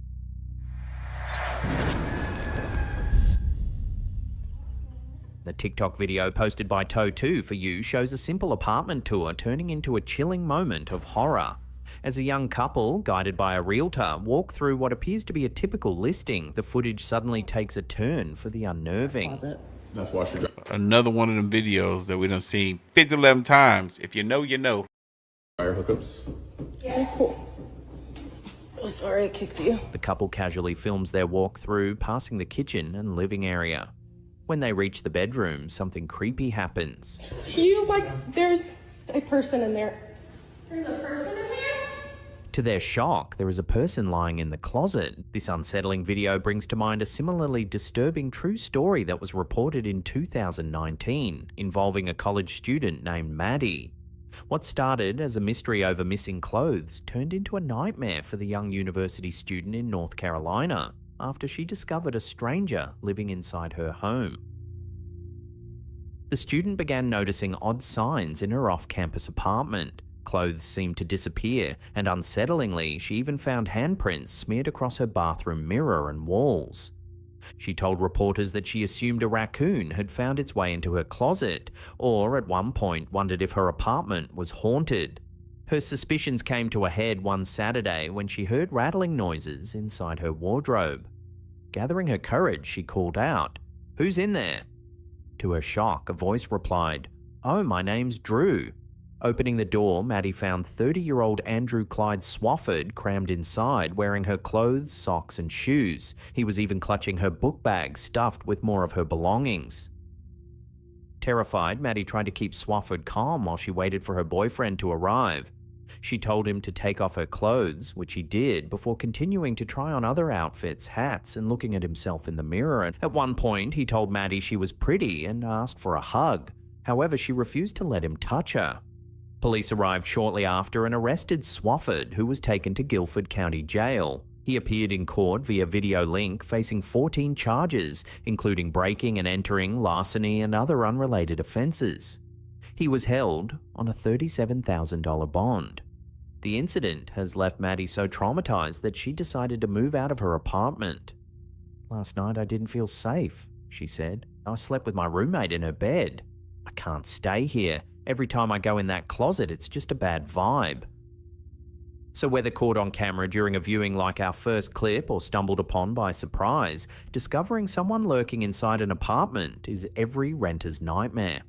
The TikTok video posted by Toe2 for you shows a simple apartment tour turning into a chilling moment of horror. As a young couple, guided by a realtor, walk through what appears to be a typical listing, the footage suddenly takes a turn for the unnerving. That's why another one of them videos that we done seen 50-11 times. If you know, you know. Fire hookups. Yeah, cool. Oh, sorry I kicked you. The couple casually films their walk through, passing the kitchen and living area. When they reach the bedroom, something creepy happens. There's a person in there. There's a person in here? To their shock, there is a person lying in the closet. This unsettling video brings to mind a similarly disturbing true story that was reported in 2019, involving a college student named Maddie. What started as a mystery over missing clothes turned into a nightmare for the young university student in North Carolina after she discovered a stranger living inside her home. The student began noticing odd signs in her off-campus apartment. Clothes seemed to disappear, and unsettlingly, she even found handprints smeared across her bathroom mirror and walls. She told reporters that she assumed a raccoon had found its way into her closet, or at one point wondered if her apartment was haunted. Her suspicions came to a head one Saturday when she heard rattling noises inside her wardrobe. Gathering her courage, she called out, "Who's in there?" To her shock, a voice replied, "Oh, my name's Drew." Opening the door, Maddie found 30-year-old Andrew Clyde Swafford crammed inside, wearing her clothes, socks, and shoes. He was even clutching her book bag stuffed with more of her belongings. Terrified, Maddie tried to keep Swafford calm while she waited for her boyfriend to arrive. She told him to take off her clothes, which he did, before continuing to try on other outfits, hats, and looking at himself in the mirror. At one point, he told Maddie she was pretty and asked for a hug. However, she refused to let him touch her. Police arrived shortly after and arrested Swafford, who was taken to Guilford County Jail. He appeared in court via video link, facing 14 charges, including breaking and entering, larceny, and other unrelated offences. He was held on a $37,000 bond. The incident has left Maddie so traumatised that she decided to move out of her apartment. "Last night I didn't feel safe," she said. "I slept with my roommate in her bed. I can't stay here. Every time I go in that closet, it's just a bad vibe." So whether caught on camera during a viewing like our first clip or stumbled upon by surprise, discovering someone lurking inside an apartment is every renter's nightmare.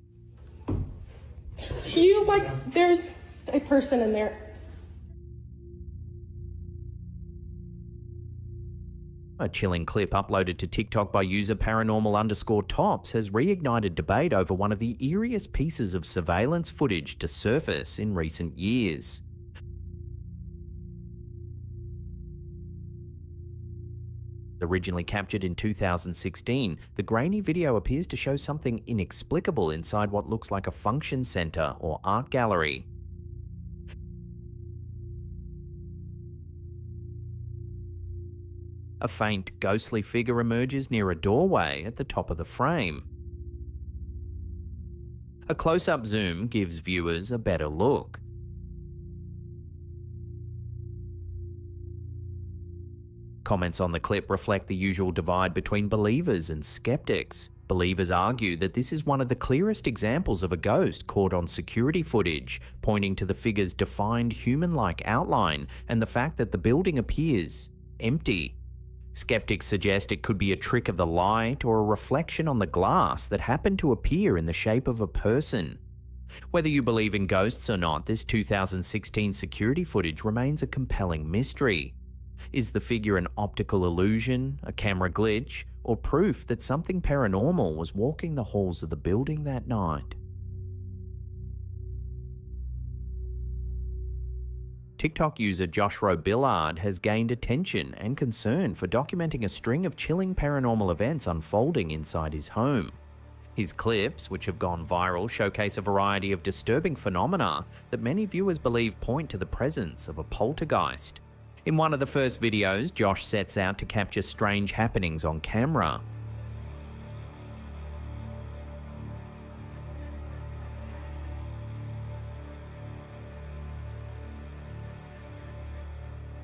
There's a person in there. A chilling clip uploaded to TikTok by user paranormal_tops has reignited debate over one of the eeriest pieces of surveillance footage to surface in recent years. Originally captured in 2016, the grainy video appears to show something inexplicable inside what looks like a function center or art gallery. A faint, ghostly figure emerges near a doorway at the top of the frame. A close-up zoom gives viewers a better look. Comments on the clip reflect the usual divide between believers and skeptics. Believers argue that this is one of the clearest examples of a ghost caught on security footage, pointing to the figure's defined human-like outline and the fact that the building appears empty. Skeptics suggest it could be a trick of the light or a reflection on the glass that happened to appear in the shape of a person. Whether you believe in ghosts or not, this 2016 security footage remains a compelling mystery. Is the figure an optical illusion, a camera glitch, or proof that something paranormal was walking the halls of the building that night? TikTok user Joshua Billard has gained attention and concern for documenting a string of chilling paranormal events unfolding inside his home. His clips, which have gone viral, showcase a variety of disturbing phenomena that many viewers believe point to the presence of a poltergeist. In one of the first videos, Josh sets out to capture strange happenings on camera.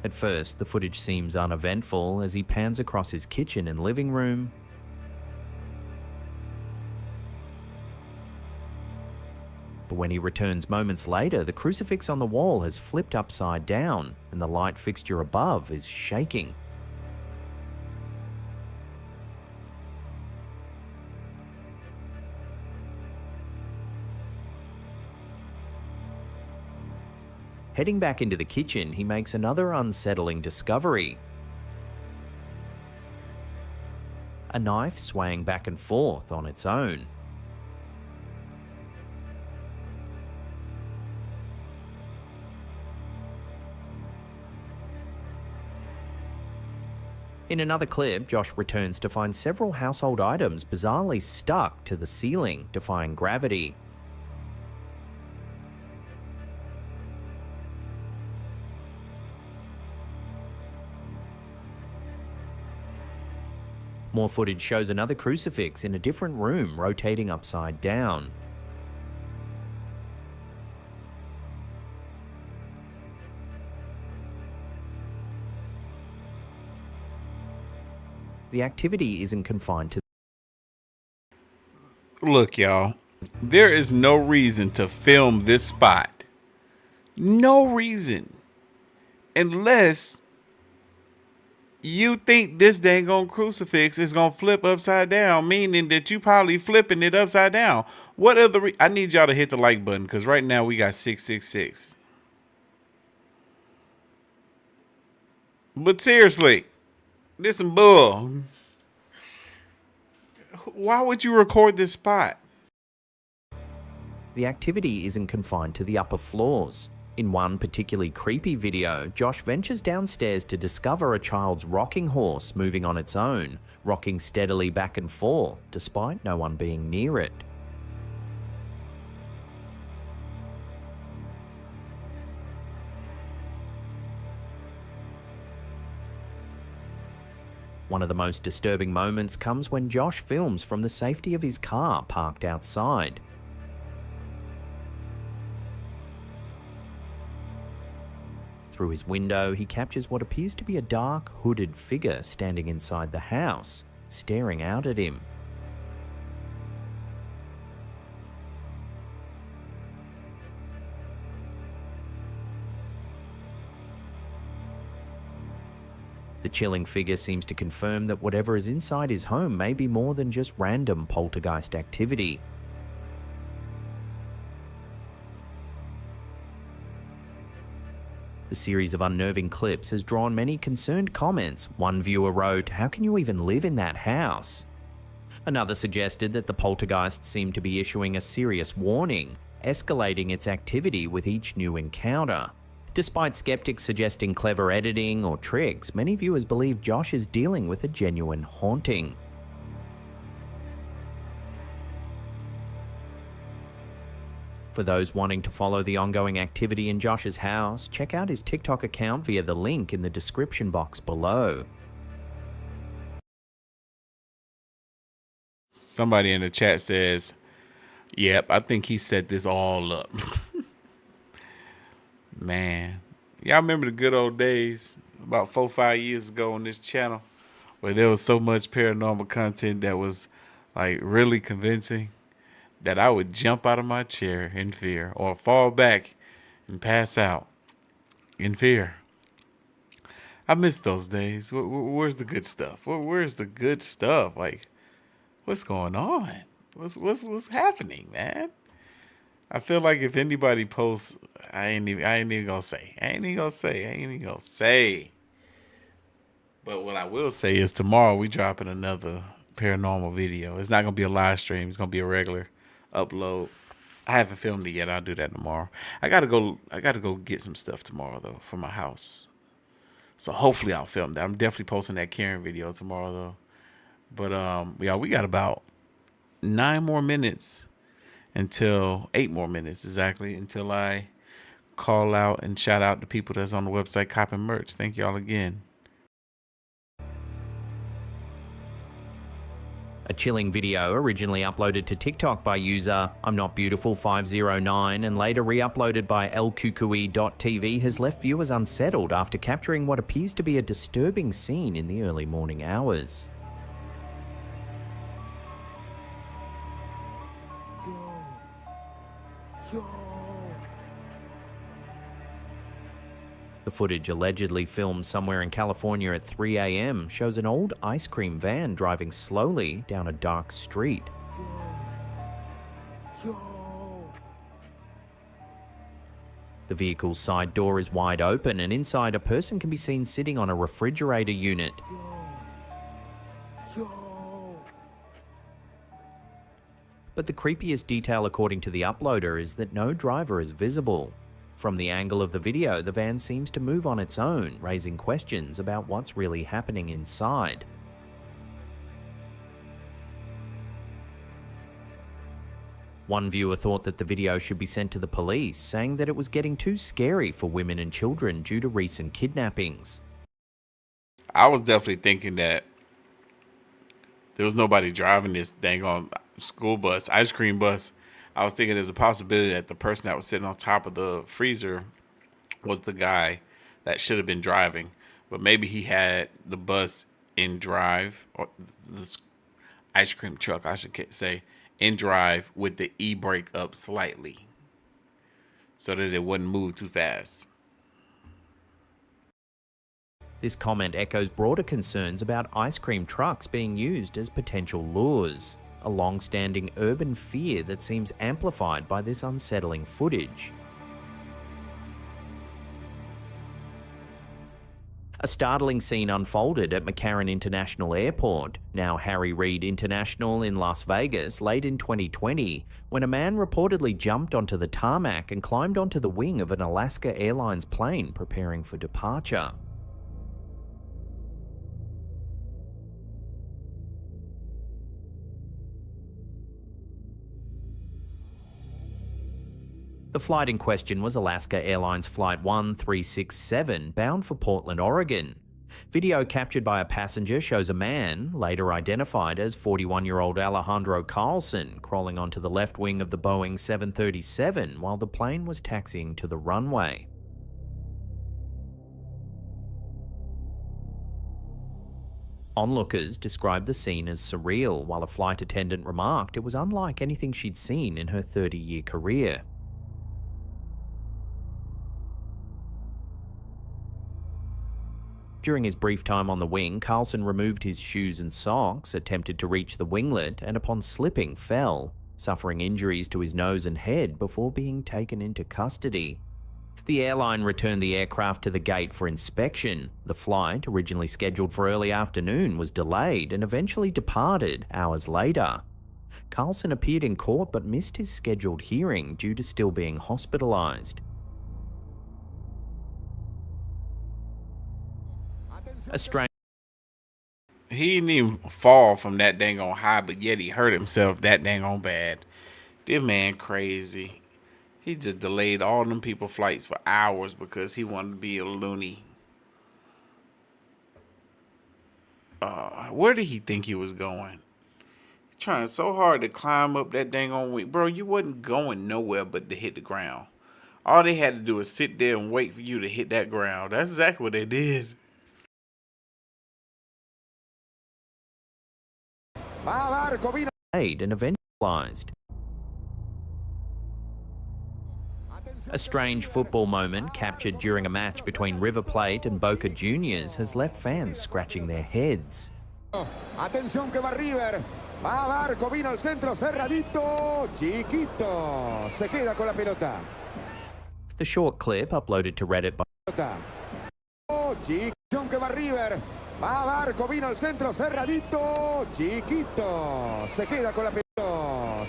At first, the footage seems uneventful as he pans across his kitchen and living room. But when he returns moments later, the crucifix on the wall has flipped upside down and the light fixture above is shaking. Heading back into the kitchen, he makes another unsettling discovery. A knife swaying back and forth on its own. In another clip, Josh returns to find several household items bizarrely stuck to the ceiling, defying gravity. More footage shows another crucifix in a different room rotating upside down. The activity isn't confined to... Look, y'all, there is no reason to film this spot. No reason. Unless you think this dang on crucifix is going to flip upside down, meaning that you probably flipping it upside down. What other... I need y'all to hit the like button because right now we got 666. But seriously, this some bull. Why would you record this spot? The activity isn't confined to the upper floors. In one particularly creepy video, Josh ventures downstairs to discover a child's rocking horse moving on its own, rocking steadily back and forth, despite no one being near it. One of the most disturbing moments comes when Josh films from the safety of his car parked outside. Through his window, he captures what appears to be a dark, hooded figure standing inside the house, staring out at him. The chilling figure seems to confirm that whatever is inside his home may be more than just random poltergeist activity. The series of unnerving clips has drawn many concerned comments. One viewer wrote, "How can you even live in that house?" Another suggested that the poltergeist seemed to be issuing a serious warning, escalating its activity with each new encounter. Despite skeptics suggesting clever editing or tricks, many viewers believe Josh is dealing with a genuine haunting. For those wanting to follow the ongoing activity in Josh's house, check out his TikTok account via the link in the description box below. Somebody in the chat says, "Yep, I think he set this all up." Man, y'all remember the good old days about 4-5 years ago on this channel where there was so much paranormal content that was like really convincing that I would jump out of my chair in fear or fall back and pass out in fear. I miss those days. Where's the good stuff? Where's the good stuff? Like, what's going on? What's happening, man? I feel like if anybody posts, I ain't even gonna say. But what I will say is tomorrow we dropping another paranormal video. It's not gonna be a live stream. It's gonna be a regular upload. I haven't filmed it yet. I'll do that tomorrow. I gotta go get some stuff tomorrow though for my house. So hopefully I'll film that. I'm definitely posting that Karen video tomorrow though. But yeah, we got about 9 more minutes until 8 more minutes exactly until I call out and shout out the people that's on the website copping merch. Thank y'all again. A chilling video originally uploaded to TikTok by user I'm Not Beautiful 509 and later re-uploaded by lkukui.tv has left viewers unsettled after capturing what appears to be a disturbing scene in the early morning hours. The footage, allegedly filmed somewhere in California at 3 a.m., shows an old ice cream van driving slowly down a dark street. The vehicle's side door is wide open, and inside a person can be seen sitting on a refrigerator unit. But the creepiest detail, according to the uploader, is that no driver is visible. From the angle of the video, the van seems to move on its own, raising questions about what's really happening inside. One viewer thought that the video should be sent to the police, saying that it was getting too scary for women and children due to recent kidnappings. I was definitely thinking that there was nobody driving this dang on school bus, ice cream bus. I was thinking there's a possibility that the person that was sitting on top of the freezer was the guy that should have been driving. But maybe he had the bus in drive, or the ice cream truck, I should say, in drive with the e-brake up slightly so that it wouldn't move too fast. This comment echoes broader concerns about ice cream trucks being used as potential lures, a long-standing urban fear that seems amplified by this unsettling footage. A startling scene unfolded at McCarran International Airport, now Harry Reid International in Las Vegas, late in 2020, when a man reportedly jumped onto the tarmac and climbed onto the wing of an Alaska Airlines plane preparing for departure. The flight in question was Alaska Airlines Flight 1367, bound for Portland, Oregon. Video captured by a passenger shows a man, later identified as 41-year-old Alejandro Carlson, crawling onto the left wing of the Boeing 737 while the plane was taxiing to the runway. Onlookers described the scene as surreal, while a flight attendant remarked it was unlike anything she'd seen in her 30-year career. During his brief time on the wing, Carlson removed his shoes and socks, attempted to reach the winglet, and upon slipping, fell, suffering injuries to his nose and head before being taken into custody. The airline returned the aircraft to the gate for inspection. The flight, originally scheduled for early afternoon, was delayed and eventually departed hours later. Carlson appeared in court but missed his scheduled hearing due to still being hospitalized. A strange He didn't even fall from that dang on high, but yet he hurt himself that dang on bad. This man crazy. He just delayed all them people flights for hours because he wanted to be a loony. Where did he think he was going? Trying so hard to climb up that dang on wing. Bro, you wasn't going nowhere but to hit the ground. All they had to do was sit there and wait for you to hit that ground. That's exactly what they did. and eventualized. A strange football moment captured during a match between River Plate and Boca Juniors has left fans scratching their heads. Atención que va River. Va Barco, vino al centro, cerradito, chiquito. Se queda con la pelota. The short clip, uploaded to Reddit by Atención que va River. Va Barco, vino al centro, cerradito, chiquito. Se queda con la pelota.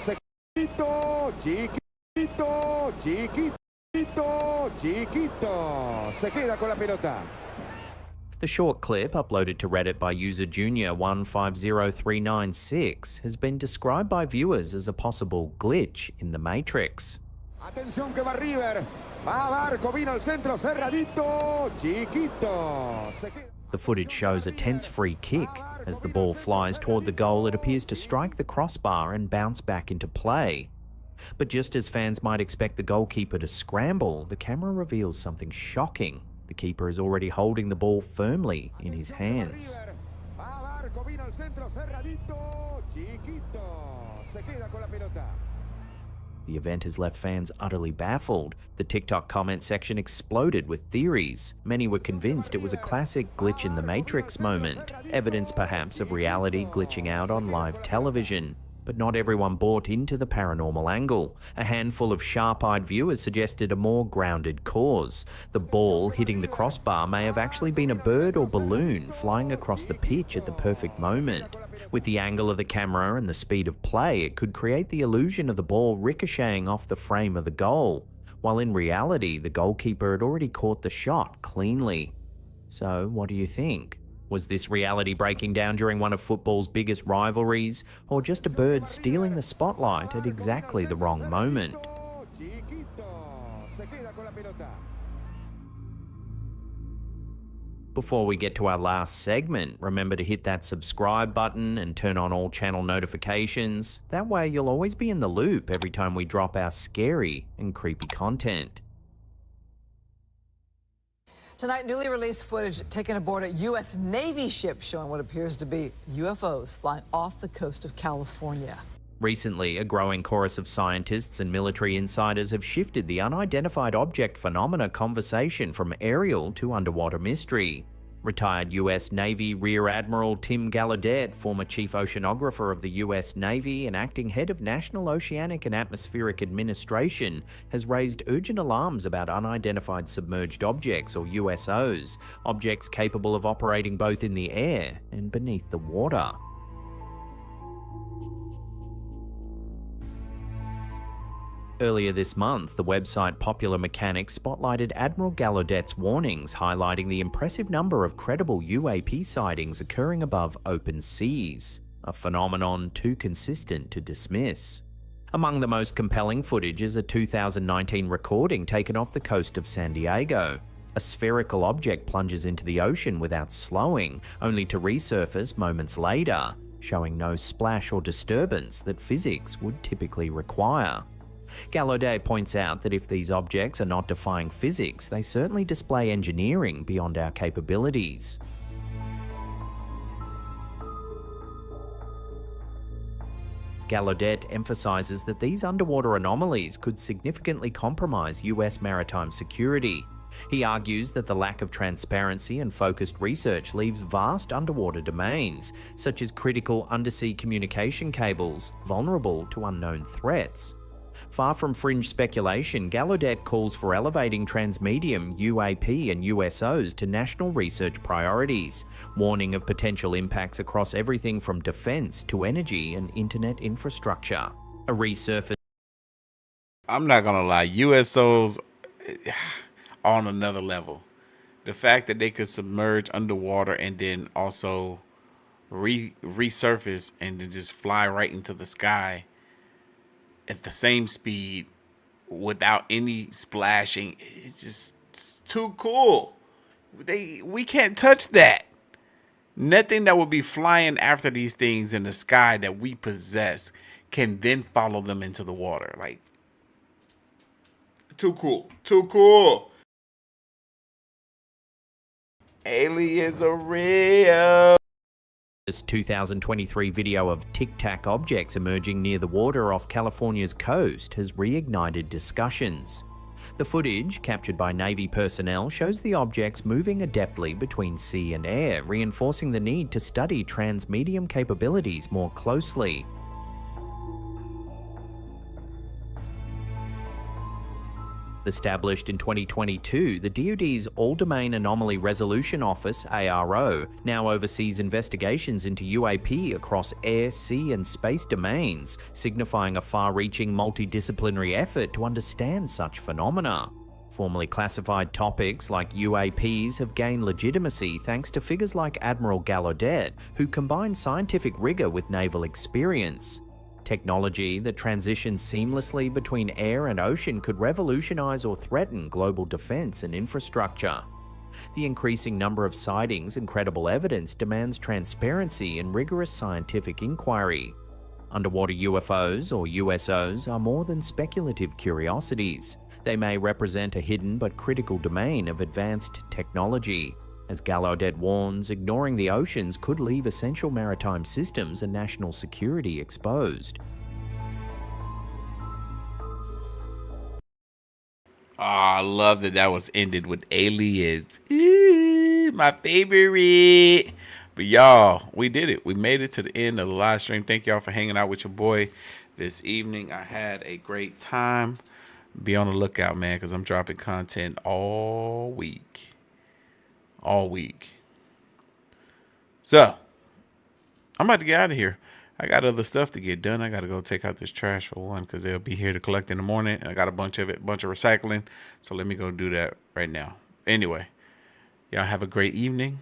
Chiquito, chiquito, chiquito, chiquito. Se queda con la pelota. The short clip, uploaded to Reddit by user Junior150396, has been described by viewers as a possible glitch in the Matrix. Atención que va River. Va Barco, vino al centro, cerradito, chiquito. The footage shows a tense free kick. As the ball flies toward the goal, it appears to strike the crossbar and bounce back into play. But just as fans might expect the goalkeeper to scramble, the camera reveals something shocking. The keeper is already holding the ball firmly in his hands. The event has left fans utterly baffled. The TikTok comment section exploded with theories. Many were convinced it was a classic glitch in the Matrix moment, evidence perhaps of reality glitching out on live television. But not everyone bought into the paranormal angle. A handful of sharp-eyed viewers suggested a more grounded cause. The ball hitting the crossbar may have actually been a bird or balloon flying across the pitch at the perfect moment. With the angle of the camera and the speed of play, it could create the illusion of the ball ricocheting off the frame of the goal, while in reality, the goalkeeper had already caught the shot cleanly. So, what do you think? Was this reality breaking down during one of football's biggest rivalries, or just a bird stealing the spotlight at exactly the wrong moment? Before we get to our last segment, remember to hit that subscribe button and turn on all channel notifications. That way you'll always be in the loop every time we drop our scary and creepy content. Tonight, newly released footage taken aboard a U.S. Navy ship showing what appears to be UFOs flying off the coast of California. Recently, a growing chorus of scientists and military insiders have shifted the unidentified object phenomena conversation from aerial to underwater mystery. Retired U.S. Navy Rear Admiral Tim Gallaudet, former chief oceanographer of the U.S. Navy and acting head of National Oceanic and Atmospheric Administration, has raised urgent alarms about unidentified submerged objects, or USOs, objects capable of operating both in the air and beneath the water. Earlier this month, the website Popular Mechanics spotlighted Admiral Gallaudet's warnings, highlighting the impressive number of credible UAP sightings occurring above open seas, a phenomenon too consistent to dismiss. Among the most compelling footage is a 2019 recording taken off the coast of San Diego. A spherical object plunges into the ocean without slowing, only to resurface moments later, showing no splash or disturbance that physics would typically require. Gallaudet points out that if these objects are not defying physics, they certainly display engineering beyond our capabilities. Gallaudet emphasizes that these underwater anomalies could significantly compromise US maritime security. He argues that the lack of transparency and focused research leaves vast underwater domains, such as critical undersea communication cables, vulnerable to unknown threats. Far from fringe speculation, Gallaudet calls for elevating transmedium, UAP and USOs to national research priorities, warning of potential impacts across everything from defense to energy and internet infrastructure. A resurface. I'm not gonna lie, USOs on another level. The fact that they could submerge underwater and then also resurface and then just fly right into the sky at the same speed without any splashing, it's too cool. We can't touch that. Nothing that would be flying after these things in the sky that we possess can then follow them into the water. Like, too cool. Too cool. Aliens are real. This 2023 video of tic-tac objects emerging near the water off California's coast has reignited discussions. The footage, captured by Navy personnel, shows the objects moving adeptly between sea and air, reinforcing the need to study transmedium capabilities more closely. Established in 2022, the DoD's All-Domain Anomaly Resolution Office, ARO, now oversees investigations into UAP across air, sea, and space domains, signifying a far-reaching multidisciplinary effort to understand such phenomena. Formerly classified topics like UAPs have gained legitimacy thanks to figures like Admiral Gallaudet, who combine scientific rigor with naval experience. Technology that transitions seamlessly between air and ocean could revolutionize or threaten global defense and infrastructure. The increasing number of sightings and credible evidence demands transparency and rigorous scientific inquiry. Underwater UFOs, or USOs, are more than speculative curiosities. They may represent a hidden but critical domain of advanced technology. As Gallaudet warns, ignoring the oceans could leave essential maritime systems and national security exposed. Oh, I love that was ended with aliens. Ooh, my favorite. But y'all, we did it. We made it to the end of the live stream. Thank y'all for hanging out with your boy this evening. I had a great time. Be on the lookout, man, because I'm dropping content all week. All week. So, I'm about to get out of here. I got other stuff to get done. I got to go take out this trash for one because they'll be here to collect in the morning. And I got a bunch of recycling. So let me go do that right now. Anyway, y'all have a great evening.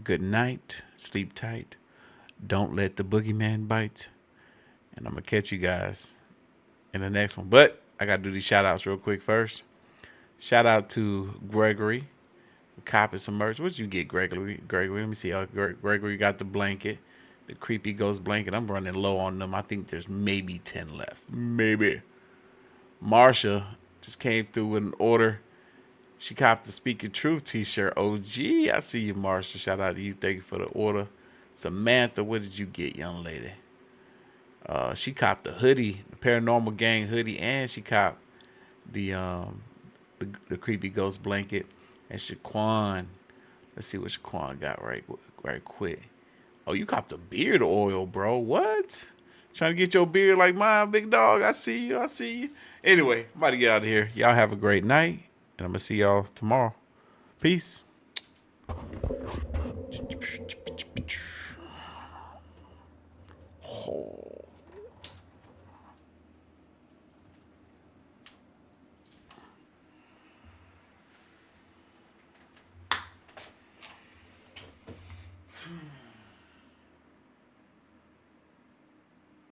Good night. Sleep tight. Don't let the boogeyman bite. And I'm going to catch you guys in the next one. But I got to do these shout outs real quick first. Shout out to Gregory. Copping some merch. What'd you get, Gregory? Let me see. Gregory got the blanket. The creepy ghost blanket. I'm running low on them. I think there's maybe 10 left. Maybe. Marsha just came through with an order. She copped the Speaking Truth t-shirt. OG. I see you, Marsha. Shout out to you. Thank you for the order. Samantha, what did you get, young lady? She copped the hoodie, the Paranormal Gang hoodie, and she copped the creepy ghost blanket. And Shaquan, let's see what Shaquan got right quick. Oh, you copped a beard oil, bro. What? Trying to get your beard like mine, big dog. I see you. Anyway, I'm about to get out of here. Y'all have a great night, and I'm going to see y'all tomorrow. Peace. Oh.